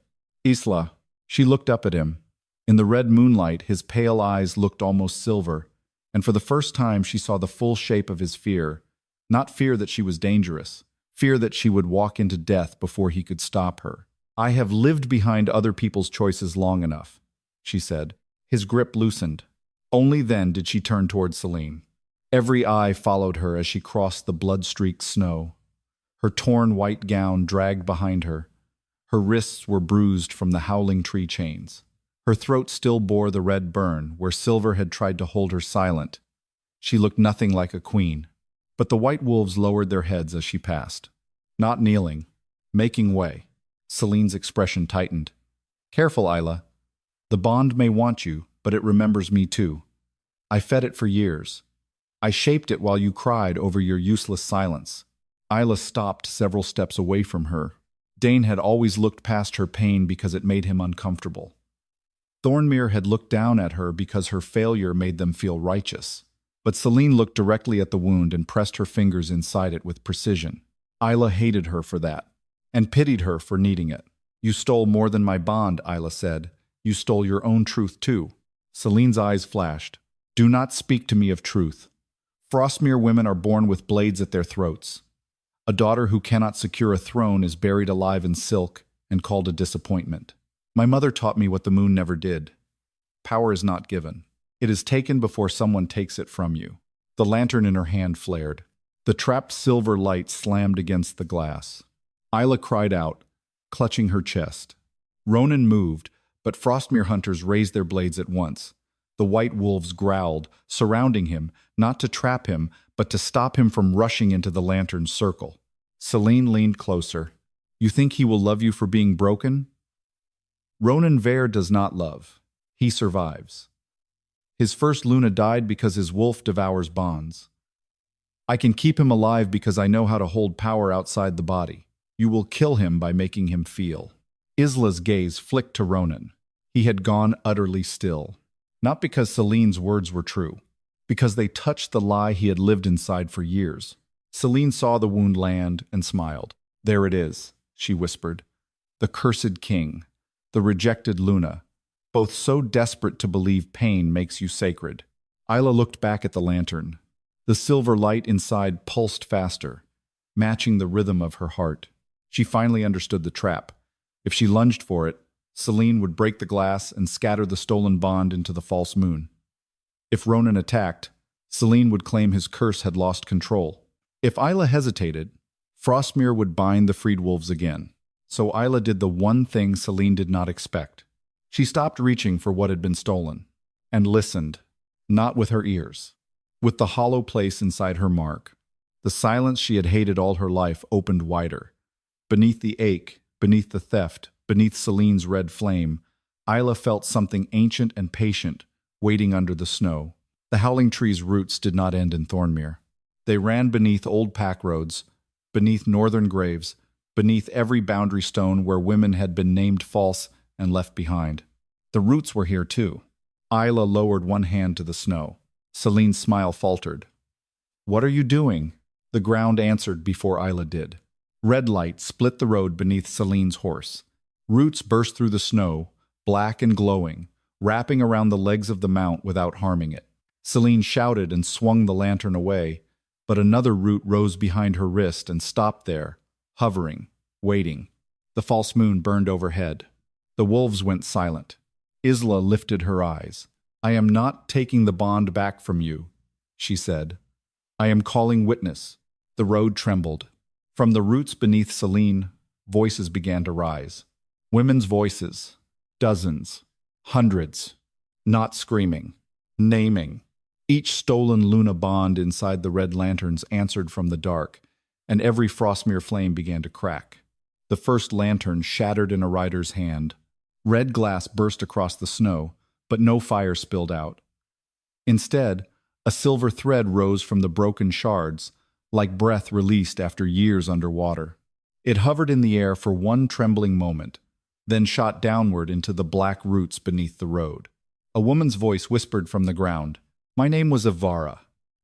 Isla. She looked up at him. In the red moonlight, his pale eyes looked almost silver, and for the first time she saw the full shape of his fear. Not fear that she was dangerous. Fear that she would walk into death before he could stop her. I have lived behind other people's choices long enough, she said. His grip loosened. Only then did she turn toward Celine. Every eye followed her as she crossed the blood-streaked snow. Her torn white gown dragged behind her. Her wrists were bruised from the Howling Tree chains. Her throat still bore the red burn, where silver had tried to hold her silent. She looked nothing like a queen. But the white wolves lowered their heads as she passed. Not kneeling, making way. Celine's expression tightened. Careful, Isla. The bond may want you, but it remembers me too. I fed it for years. I shaped it while you cried over your useless silence. Isla stopped several steps away from her. Dane had always looked past her pain because it made him uncomfortable. Thornmere had looked down at her because her failure made them feel righteous. But Celine looked directly at the wound and pressed her fingers inside it with precision. Isla hated her for that, and pitied her for needing it. You stole more than my bond, Isla said. You stole your own truth too. Celine's eyes flashed. Do not speak to me of truth. Frostmere women are born with blades at their throats. A daughter who cannot secure a throne is buried alive in silk and called a disappointment. My mother taught me what the moon never did. Power is not given. It is taken before someone takes it from you. The lantern in her hand flared. The trapped silver light slammed against the glass. Isla cried out, clutching her chest. Ronan moved, but Frostmere hunters raised their blades at once. The white wolves growled, surrounding him, not to trap him, but to stop him from rushing into the lantern's circle. Selene leaned closer. You think he will love you for being broken? Ronan Veyr does not love. He survives. His first Luna died because his wolf devours bonds. I can keep him alive because I know how to hold power outside the body. You will kill him by making him feel. Isla's gaze flicked to Ronan. He had gone utterly still. Not because Selene's words were true, because they touched the lie he had lived inside for years. Selene saw the wound land and smiled. There it is, she whispered. The cursed king, the rejected Luna, both so desperate to believe pain makes you sacred. Isla looked back at the lantern. The silver light inside pulsed faster, matching the rhythm of her heart. She finally understood the trap. If she lunged for it, Selene would break the glass and scatter the stolen bond into the false moon. If Ronan attacked, Selene would claim his curse had lost control. If Isla hesitated, Frostmere would bind the freed wolves again. So Isla did the one thing Selene did not expect. She stopped reaching for what had been stolen, and listened, not with her ears, with the hollow place inside her mark. The silence she had hated all her life opened wider. Beneath the ache, beneath the theft, beneath Selene's red flame, Isla felt something ancient and patient waiting under the snow. The Howling Tree's roots did not end in Thornmere. They ran beneath old pack roads, beneath northern graves, beneath every boundary stone where women had been named false and left behind. The roots were here too. Isla lowered one hand to the snow. Selene's smile faltered. What are you doing? The ground answered before Isla did. Red light split the road beneath Selene's horse. Roots burst through the snow, black and glowing, wrapping around the legs of the mount without harming it. Selene shouted and swung the lantern away, but another root rose behind her wrist and stopped there, hovering, waiting. The false moon burned overhead. The wolves went silent. Isla lifted her eyes. I am not taking the bond back from you, she said. I am calling witness. The road trembled. From the roots beneath Selene, voices began to rise. Women's voices. Dozens. Hundreds. Not screaming. Naming. Each stolen Luna bond inside the red lanterns answered from the dark, and every Frostmere flame began to crack. The first lantern shattered in a rider's hand. Red glass burst across the snow, but no fire spilled out. Instead, a silver thread rose from the broken shards, like breath released after years underwater. It hovered in the air for one trembling moment, then shot downward into the black roots beneath the road. A woman's voice whispered from the ground, My name was Avara.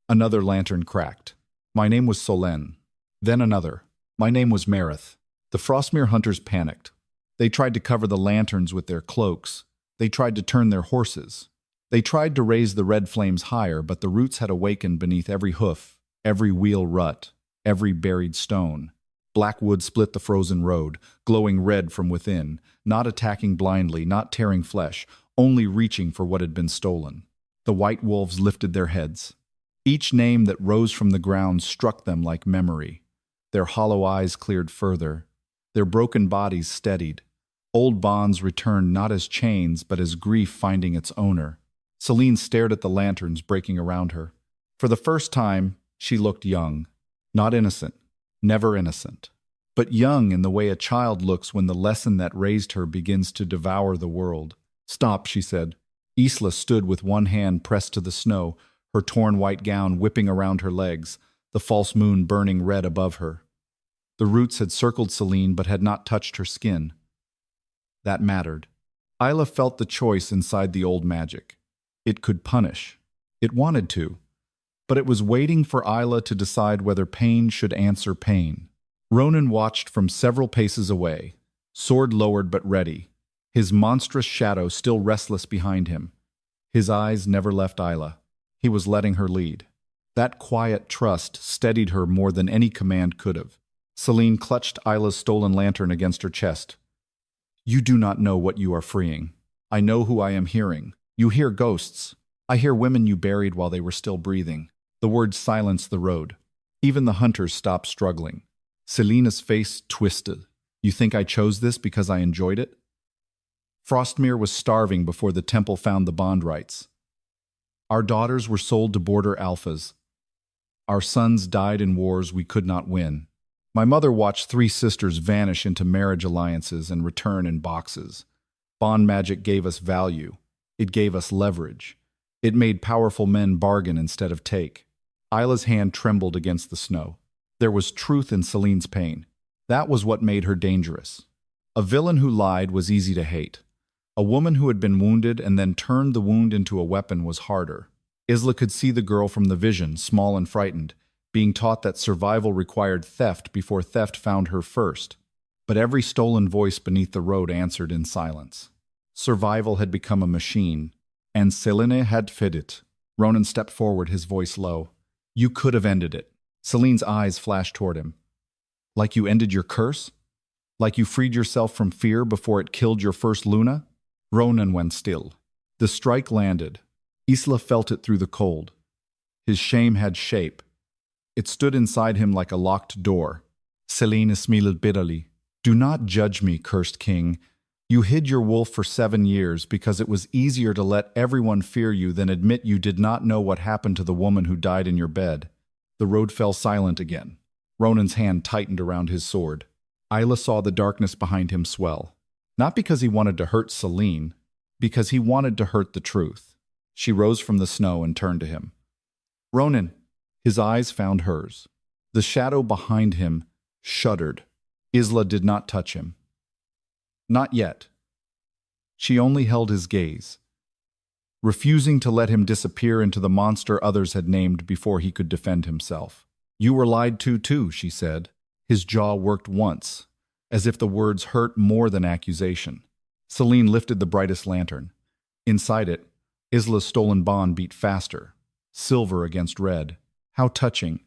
Another lantern cracked. My name was Solène. Then another. My name was Marith. The Frostmere hunters panicked. They tried to cover the lanterns with their cloaks. They tried to turn their horses. They tried to raise the red flames higher, but the roots had awakened beneath every hoof, every wheel rut, every buried stone. Black wood split the frozen road, glowing red from within, not attacking blindly, not tearing flesh, only reaching for what had been stolen. The white wolves lifted their heads. Each name that rose from the ground struck them like memory. Their hollow eyes cleared further. Their broken bodies steadied. Old bonds returned not as chains, but as grief finding its owner. Selene stared at the lanterns breaking around her. For the first time, she looked young. Not innocent. Never innocent. But young in the way a child looks when the lesson that raised her begins to devour the world. Stop, she said. Isla stood with one hand pressed to the snow, her torn white gown whipping around her legs, the false moon burning red above her. The roots had circled Selene but had not touched her skin. That mattered. Isla felt the choice inside the old magic. It could punish. It wanted to. But it was waiting for Isla to decide whether pain should answer pain. Ronan watched from several paces away, sword lowered but ready, his monstrous shadow still restless behind him. His eyes never left Isla. He was letting her lead. That quiet trust steadied her more than any command could have. Selene clutched Isla's stolen lantern against her chest. You do not know what you are freeing. I know who I am hearing. You hear ghosts. I hear women you buried while they were still breathing. The words silenced the road. Even the hunters stopped struggling. Selena's face twisted. You think I chose this because I enjoyed it? Frostmere was starving before the temple found the bond rights. Our daughters were sold to border alphas. Our sons died in wars we could not win. My mother watched 3 sisters vanish into marriage alliances and return in boxes. Bond magic gave us value. It gave us leverage. It made powerful men bargain instead of take. Isla's hand trembled against the snow. There was truth in Celine's pain. That was what made her dangerous. A villain who lied was easy to hate. A woman who had been wounded and then turned the wound into a weapon was harder. Isla could see the girl from the vision, small and frightened, being taught that survival required theft before theft found her first. But every stolen voice beneath the road answered in silence. Survival had become a machine, and Selene had fed it. Ronan stepped forward, his voice low. You could have ended it. Celine's eyes flashed toward him. Like you ended your curse? Like you freed yourself from fear before it killed your first Luna? Ronan went still. The strike landed. Isla felt it through the cold. His shame had shape. It stood inside him like a locked door. Selene smiled bitterly. Do not judge me, cursed king. You hid your wolf for 7 years because it was easier to let everyone fear you than admit you did not know what happened to the woman who died in your bed. The road fell silent again. Ronan's hand tightened around his sword. Isla saw the darkness behind him swell. Not because he wanted to hurt Selene, because he wanted to hurt the truth. She rose from the snow and turned to him. Ronan. His eyes found hers. The shadow behind him shuddered. Isla did not touch him. Not yet. She only held his gaze, refusing to let him disappear into the monster others had named before he could defend himself. You were lied to too, she said. His jaw worked once, as if the words hurt more than accusation. Selene lifted the brightest lantern. Inside it, Isla's stolen bond beat faster, silver against red. How touching.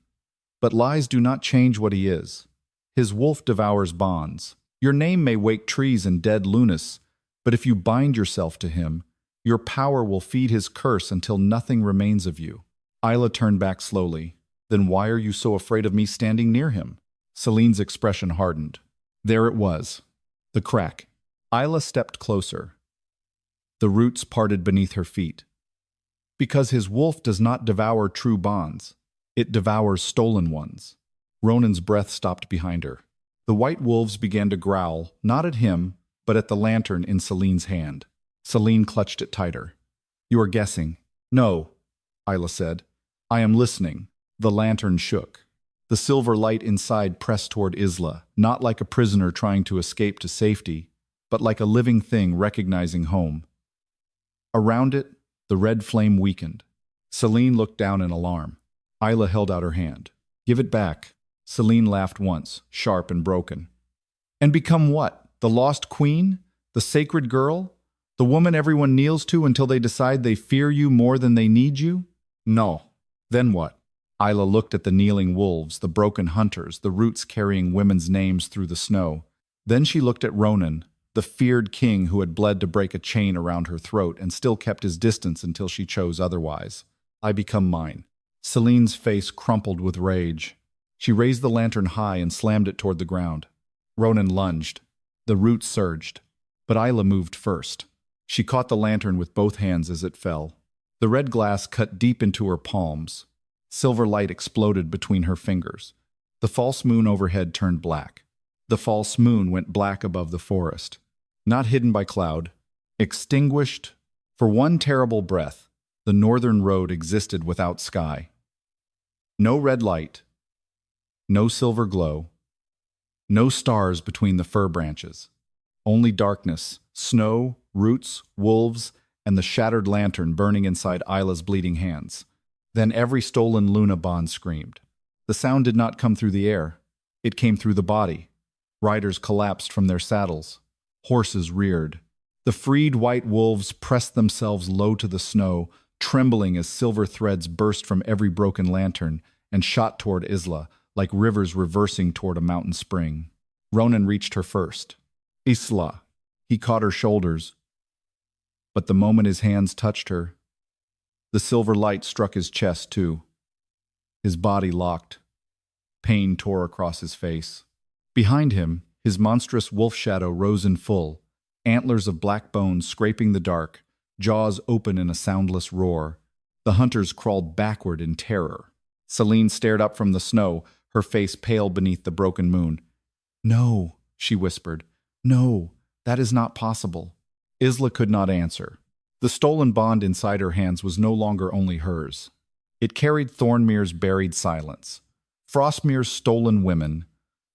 But lies do not change what he is. His wolf devours bonds. Your name may wake trees and dead Lunas, but if you bind yourself to him, your power will feed his curse until nothing remains of you. Isla turned back slowly. Then why are you so afraid of me standing near him? Selene's expression hardened. There it was. The crack. Isla stepped closer. The roots parted beneath her feet. Because his wolf does not devour true bonds. It devours stolen ones. Ronan's breath stopped behind her. The white wolves began to growl, not at him, but at the lantern in Selene's hand. Selene clutched it tighter. You are guessing. No, Isla said. I am listening. The lantern shook. The silver light inside pressed toward Isla, not like a prisoner trying to escape to safety, but like a living thing recognizing home. Around it, the red flame weakened. Selene looked down in alarm. Isla held out her hand. Give it back. Selene laughed once, sharp and broken. And become what? The lost queen? The sacred girl? The woman everyone kneels to until they decide they fear you more than they need you? No. Then what? Isla looked at the kneeling wolves, the broken hunters, the roots carrying women's names through the snow. Then she looked at Ronan, the feared king who had bled to break a chain around her throat and still kept his distance until she chose otherwise. I become mine. Selene's face crumpled with rage. She raised the lantern high and slammed it toward the ground. Ronan lunged. The roots surged. But Isla moved first. She caught the lantern with both hands as it fell. The red glass cut deep into her palms. Silver light exploded between her fingers. The false moon overhead turned black. The false moon went black above the forest. Not hidden by cloud. Extinguished. For one terrible breath, the northern road existed without sky. No red light. No silver glow. No stars between the fir branches. Only darkness, snow, roots, wolves, and the shattered lantern burning inside Isla's bleeding hands. Then every stolen Luna bond screamed. The sound did not come through the air. It came through the body. Riders collapsed from their saddles. Horses reared. The freed white wolves pressed themselves low to the snow, trembling as silver threads burst from every broken lantern and shot toward Isla, like rivers reversing toward a mountain spring. Ronan reached her first. Isla. He caught her shoulders. But the moment his hands touched her, The silver light struck his chest, too. His body locked. Pain tore across his face. Behind him, his monstrous wolf shadow rose in full, antlers of black bones scraping the dark, jaws open in a soundless roar. The hunters crawled backward in terror. Celine stared up from the snow, her face pale beneath the broken moon. "No," she whispered. "No, that is not possible." Isla could not answer. The stolen bond inside her hands was no longer only hers. It carried Thornmere's buried silence, Frostmere's stolen women,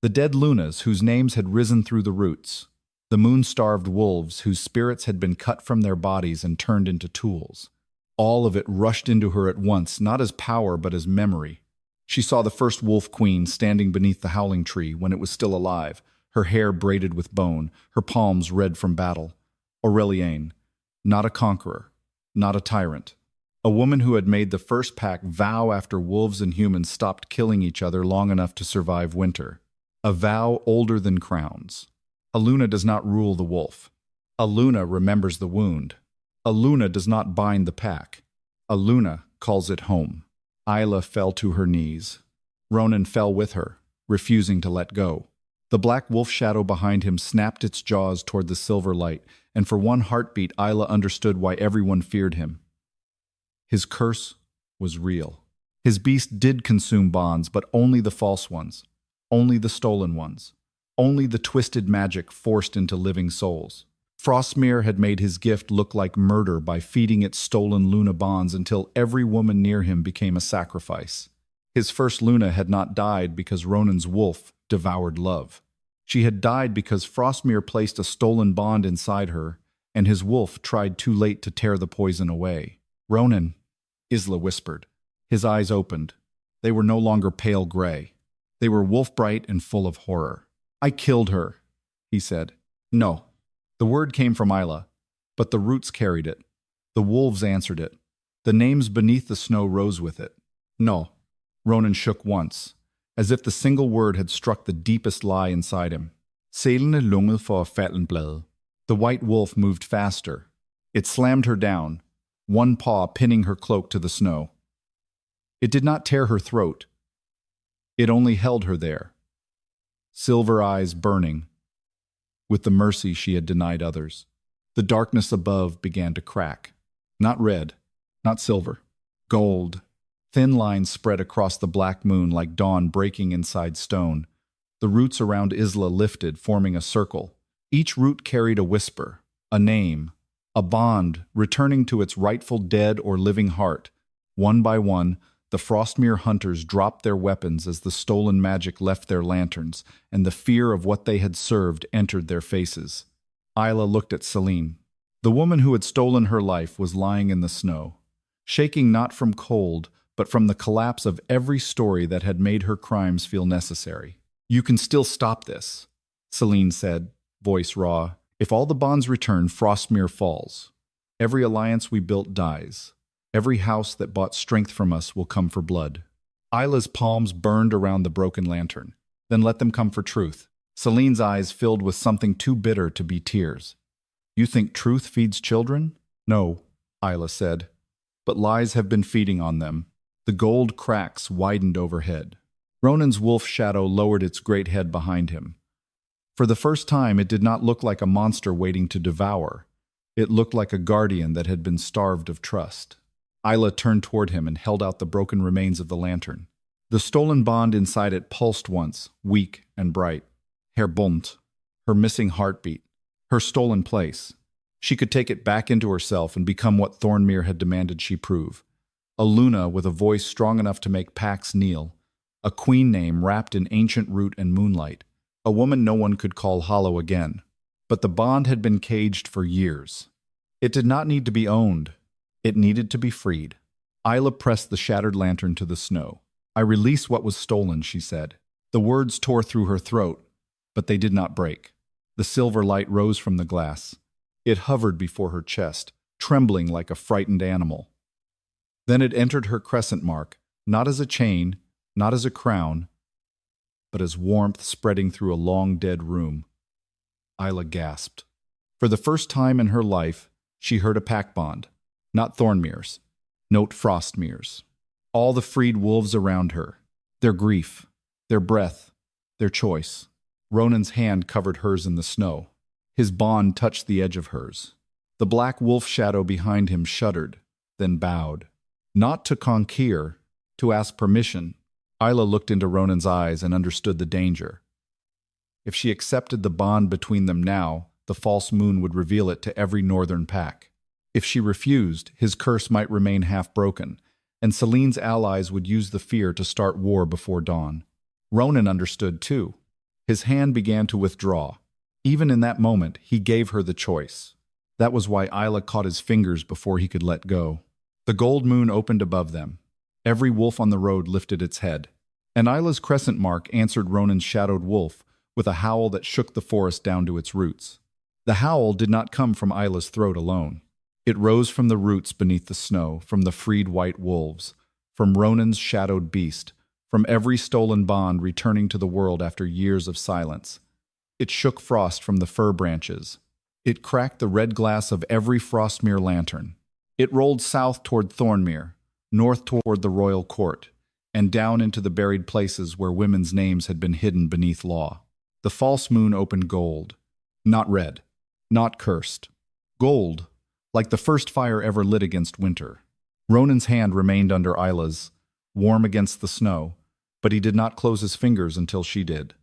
the dead Lunas whose names had risen through the roots, the moon-starved wolves whose spirits had been cut from their bodies and turned into tools. All of it rushed into her at once, not as power but as memory. She saw the first wolf queen standing beneath the Howling Tree when it was still alive, her hair braided with bone, her palms red from battle. Aureliane, not a conqueror, not a tyrant. A woman who had made the first pack vow after wolves and humans stopped killing each other long enough to survive winter. A vow older than crowns. A Luna does not rule the wolf. A Luna remembers the wound. A Luna does not bind the pack. A Luna calls it home. Isla fell to her knees. Ronan fell with her, refusing to let go. The black wolf shadow behind him snapped its jaws toward the silver light, and for one heartbeat Isla understood why everyone feared him. His curse was real. His beast did consume bonds, but only the false ones, only the stolen ones, only the twisted magic forced into living souls. Frostmere had made his gift look like murder by feeding its stolen Luna bonds until every woman near him became a sacrifice. His first Luna had not died because Ronan's wolf devoured love. She had died because Frostmere placed a stolen bond inside her, and his wolf tried too late to tear the poison away. "Ronan," Isla whispered. His eyes opened. They were no longer pale gray. They were wolf-bright and full of horror. "I killed her," he said. "No." The word came from Isla, but the roots carried it. The wolves answered it. The names beneath the snow rose with it. "No." Ronan shook once, as if the single word had struck the deepest lie inside him. "Sælene lungede for falden blade." The white wolf moved faster. It slammed her down, one paw pinning her cloak to the snow. It did not tear her throat. It only held her there, silver eyes burning, with the mercy she had denied others. The darkness above began to crack. Not red, not silver, gold. Thin lines spread across the black moon like dawn breaking inside stone. The roots around Isla lifted, forming a circle. Each root carried a whisper, a name, a bond returning to its rightful dead or living heart. One by one, the Frostmere hunters dropped their weapons as the stolen magic left their lanterns, and the fear of what they had served entered their faces. Isla looked at Celine. The woman who had stolen her life was lying in the snow, shaking not from cold, but from the collapse of every story that had made her crimes feel necessary. "You can still stop this," Celine said, voice raw. "If all the bonds return, Frostmere falls. Every alliance we built dies. Every house that bought strength from us will come for blood." Isla's palms burned around the broken lantern. "Then let them come for truth." Celine's eyes filled with something too bitter to be tears. "You think truth feeds children?" "No," Isla said. "But lies have been feeding on them." The gold cracks widened overhead. Ronan's wolf shadow lowered its great head behind him. For the first time, it did not look like a monster waiting to devour. It looked like a guardian that had been starved of trust. Isla turned toward him and held out the broken remains of the lantern. The stolen bond inside it pulsed once, weak and bright. Her Bund, her missing heartbeat, her stolen place. She could take it back into herself and become what Thornmere had demanded she prove. A Luna with a voice strong enough to make Pax kneel. A queen name wrapped in ancient root and moonlight. A woman no one could call hollow again. But the bond had been caged for years. It did not need to be owned. It needed to be freed. Isla pressed the shattered lantern to the snow. "I release what was stolen," she said. The words tore through her throat, but they did not break. The silver light rose from the glass. It hovered before her chest, trembling like a frightened animal. Then it entered her crescent mark, not as a chain, not as a crown, but as warmth spreading through a long dead room. Isla gasped. For the first time in her life, she heard a pack bond, not Thornmere's, Note Frostmere's. All the freed wolves around her. Their grief, their breath, their choice. Ronan's hand covered hers in the snow. His bond touched the edge of hers. The black wolf shadow behind him shuddered, then bowed. Not to conquer, to ask permission. Isla looked into Ronan's eyes and understood the danger. If she accepted the bond between them now, the false moon would reveal it to every northern pack. If she refused, his curse might remain half-broken, and Celine's allies would use the fear to start war before dawn. Ronan understood too. His hand began to withdraw. Even in that moment, he gave her the choice. That was why Isla caught his fingers before he could let go. The gold moon opened above them. Every wolf on the road lifted its head. And Isla's crescent mark answered Ronan's shadowed wolf with a howl that shook the forest down to its roots. The howl did not come from Isla's throat alone. It rose from the roots beneath the snow, from the freed white wolves, from Ronan's shadowed beast, from every stolen bond returning to the world after years of silence. It shook frost from the fir branches. It cracked the red glass of every Frostmere lantern. It rolled south toward Thornmere, north toward the royal court, and down into the buried places where women's names had been hidden beneath law. The false moon opened gold. Not red, not cursed. Gold, like the first fire ever lit against winter. Ronan's hand remained under Isla's, warm against the snow, but he did not close his fingers until she did.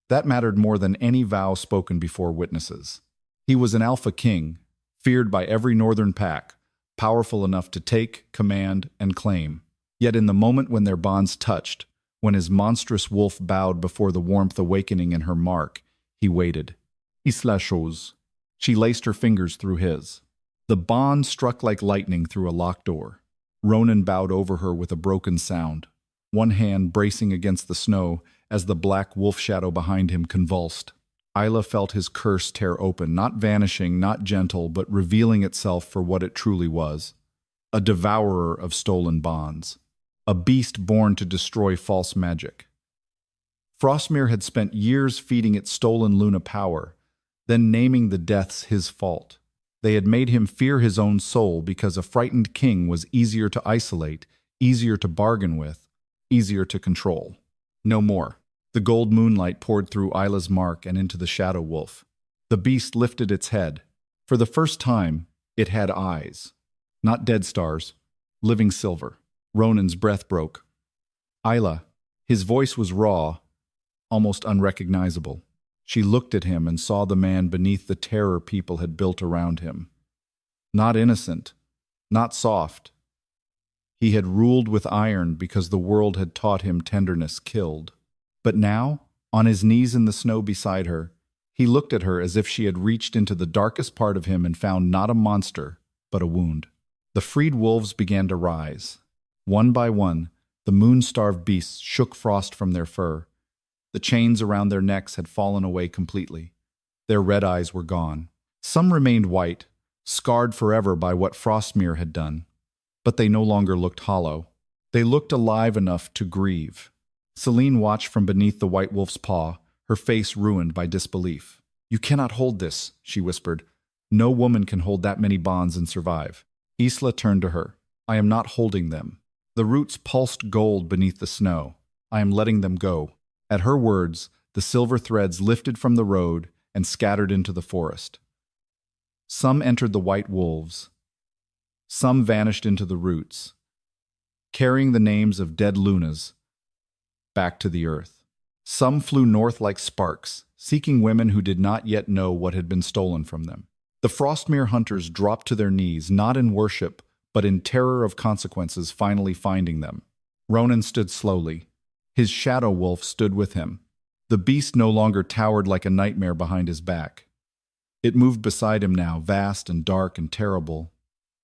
That mattered more than any vow spoken before witnesses. He was an alpha king, feared by every northern pack, powerful enough to take, command, and claim. Yet in the moment when their bonds touched, when his monstrous wolf bowed before the warmth awakening in her mark, he waited. Isla chose. She laced her fingers through his. The bond struck like lightning through a locked door. Ronan bowed over her with a broken sound, one hand bracing against the snow as the black wolf shadow behind him convulsed. Isla felt his curse tear open, not vanishing, not gentle, but revealing itself for what it truly was. A devourer of stolen bonds. A beast born to destroy false magic. Frostmere had spent years feeding its stolen Luna power, then naming the deaths his fault. They had made him fear his own soul because a frightened king was easier to isolate, easier to bargain with, easier to control. No more. The gold moonlight poured through Isla's mark and into the shadow wolf. The beast lifted its head. For the first time, it had eyes. Not dead stars, living silver. Ronan's breath broke. Isla. His voice was raw, almost unrecognizable. She looked at him and saw the man beneath the terror people had built around him. Not innocent, not soft. He had ruled with iron because the world had taught him tenderness killed. But now, on his knees in the snow beside her, he looked at her as if she had reached into the darkest part of him and found not a monster, but a wound. The freed wolves began to rise. One by one, the moon-starved beasts shook frost from their fur. The chains around their necks had fallen away completely. Their red eyes were gone. Some remained white, scarred forever by what Frostmere had done. But they no longer looked hollow. They looked alive enough to grieve. Celine watched from beneath the white wolf's paw, her face ruined by disbelief. "You cannot hold this," she whispered. "No woman can hold that many bonds and survive." Isla turned to her. "I am not holding them." The roots pulsed gold beneath the snow. "I am letting them go." At her words, the silver threads lifted from the road and scattered into the forest. Some entered the white wolves. Some vanished into the roots, carrying the names of dead Lunas back to the earth. Some flew north like sparks, seeking women who did not yet know what had been stolen from them. The Frostmere hunters dropped to their knees, not in worship, but in terror of consequences finally finding them. Ronan stood slowly. His shadow wolf stood with him. The beast no longer towered like a nightmare behind his back. It moved beside him now, vast and dark and terrible,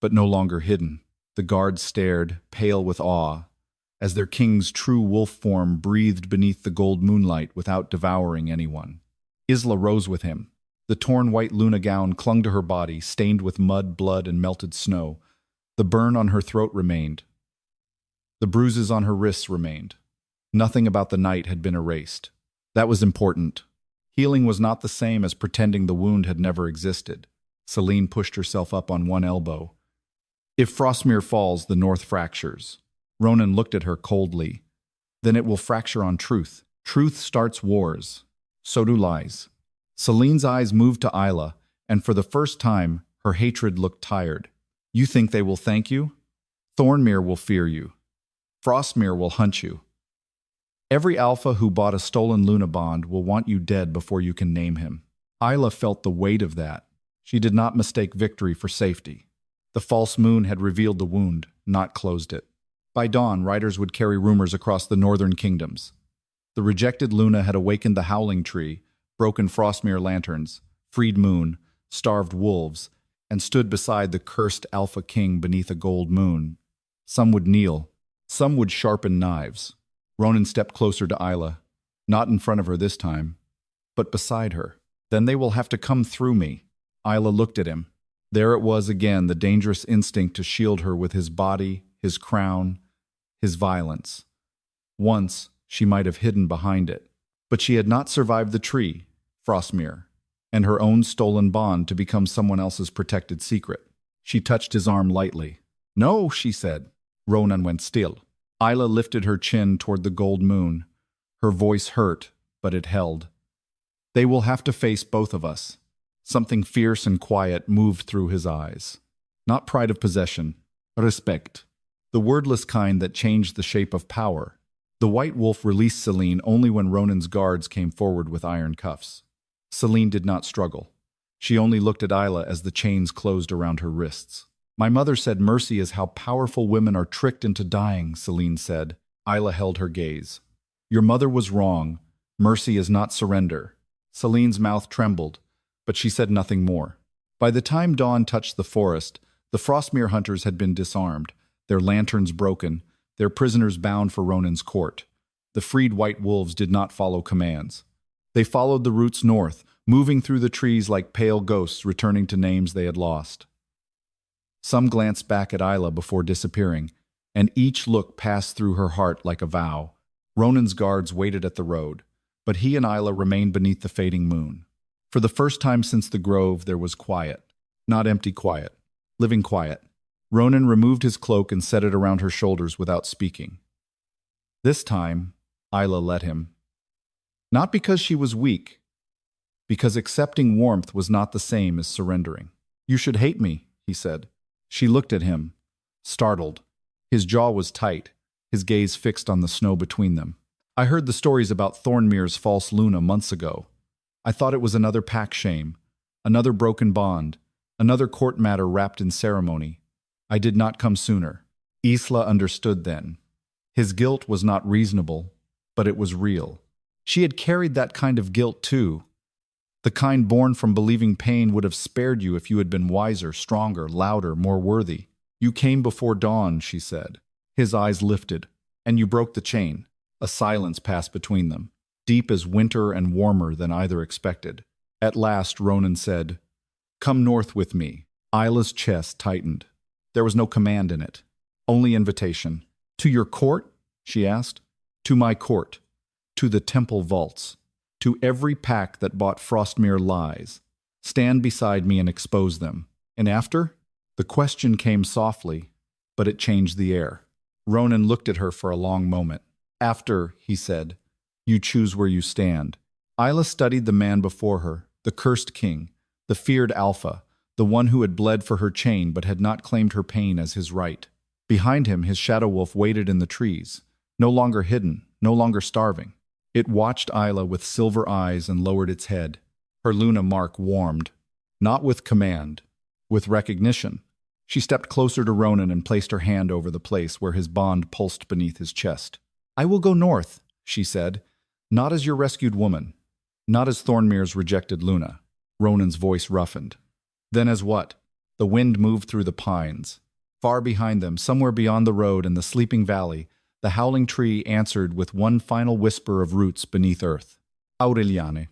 but no longer hidden. The guards stared, pale with awe, as their king's true wolf form breathed beneath the gold moonlight without devouring anyone. Isla rose with him. The torn white Luna gown clung to her body, stained with mud, blood, and melted snow. The burn on her throat remained. The bruises on her wrists remained. Nothing about the night had been erased. That was important. Healing was not the same as pretending the wound had never existed. Celine pushed herself up on one elbow. If Frostmere falls, the north fractures. Ronan looked at her coldly. Then it will fracture on truth. Truth starts wars. So do lies. Celine's eyes moved to Isla, and for the first time, her hatred looked tired. You think they will thank you? Thornmere will fear you. Frostmere will hunt you. Every alpha who bought a stolen Luna bond will want you dead before you can name him. Isla felt the weight of that. She did not mistake victory for safety. The false moon had revealed the wound, not closed it. By dawn, riders would carry rumors across the northern kingdoms. The rejected Luna had awakened the Howling Tree, broken Frostmere lanterns, freed moon, starved wolves, and stood beside the cursed Alpha King beneath a gold moon. Some would kneel, some would sharpen knives. Ronan stepped closer to Isla, not in front of her this time, but beside her. Then they will have to come through me. Isla looked at him. There it was again, the dangerous instinct to shield her with his body, his crown, his violence. Once, she might have hidden behind it. But she had not survived the tree, Frostmere, and her own stolen bond to become someone else's protected secret. She touched his arm lightly. No, she said. Ronan went still. Isla lifted her chin toward the gold moon. Her voice hurt, but it held. They will have to face both of us. Something fierce and quiet moved through his eyes. Not pride of possession, respect. The wordless kind that changed the shape of power. The white wolf released Celine only when Ronan's guards came forward with iron cuffs. Celine did not struggle. She only looked at Isla as the chains closed around her wrists. My mother said mercy is how powerful women are tricked into dying, Celine said. Isla held her gaze. Your mother was wrong. Mercy is not surrender. Celine's mouth trembled, but she said nothing more. By the time dawn touched the forest, the Frostmere hunters had been disarmed, their lanterns broken, their prisoners bound for Ronan's court. The freed white wolves did not follow commands. They followed the routes north, moving through the trees like pale ghosts returning to names they had lost. Some glanced back at Isla before disappearing, and each look passed through her heart like a vow. Ronan's guards waited at the road, but he and Isla remained beneath the fading moon. For the first time since the grove, there was quiet. Not empty quiet, living quiet. Ronan removed his cloak and set it around her shoulders without speaking. This time, Isla let him. Not because she was weak, because accepting warmth was not the same as surrendering. You should hate me, he said. She looked at him, startled. His jaw was tight, his gaze fixed on the snow between them. I heard the stories about Thornmere's false Luna months ago. I thought it was another pack shame, another broken bond, another court matter wrapped in ceremony. I did not come sooner. Isla understood then. His guilt was not reasonable, but it was real. She had carried that kind of guilt too. The kind born from believing pain would have spared you if you had been wiser, stronger, louder, more worthy. You came before dawn, she said. His eyes lifted, and you broke the chain. A silence passed between them, deep as winter and warmer than either expected. At last, Ronan said, Come north with me. Isla's chest tightened. There was no command in it, only invitation. To your court? She asked. To my court. To the temple vaults. To every pack that bought Frostmere lies. Stand beside me and expose them. And after? The question came softly, but it changed the air. Ronan looked at her for a long moment. After, he said, you choose where you stand. Isla studied the man before her, the cursed king, the feared alpha, the one who had bled for her chain but had not claimed her pain as his right. Behind him, his shadow wolf waited in the trees, no longer hidden, no longer starving. It watched Isla with silver eyes and lowered its head. Her Luna mark warmed, not with command, with recognition. She stepped closer to Ronan and placed her hand over the place where his bond pulsed beneath his chest. I will go north, she said, not as your rescued woman, not as Thornmere's rejected Luna. Ronan's voice roughened. Then as what? The wind moved through the pines. Far behind them, somewhere beyond the road and the sleeping valley, the Howling Tree answered with one final whisper of roots beneath earth. Aureliane.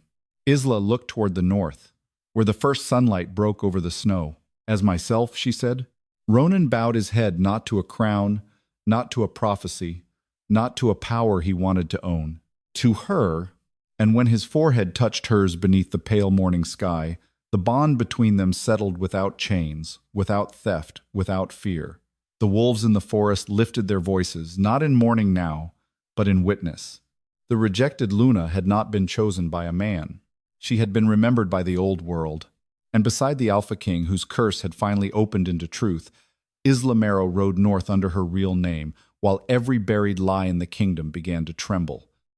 Isla looked toward the north, where the first sunlight broke over the snow. As myself, she said. Ronan bowed his head not to a crown, not to a prophecy, not to a power he wanted to own. To her, and when his forehead touched hers beneath the pale morning sky, The bond between them settled without chains, without theft, without fear. The wolves in the forest lifted their voices, not in mourning now, but in witness. The rejected Luna had not been chosen by a man. She had been remembered by the old world. And beside the Alpha King, whose curse had finally opened into truth, Isla Marrow rode north under her real name, while every buried lie in the kingdom began to tremble.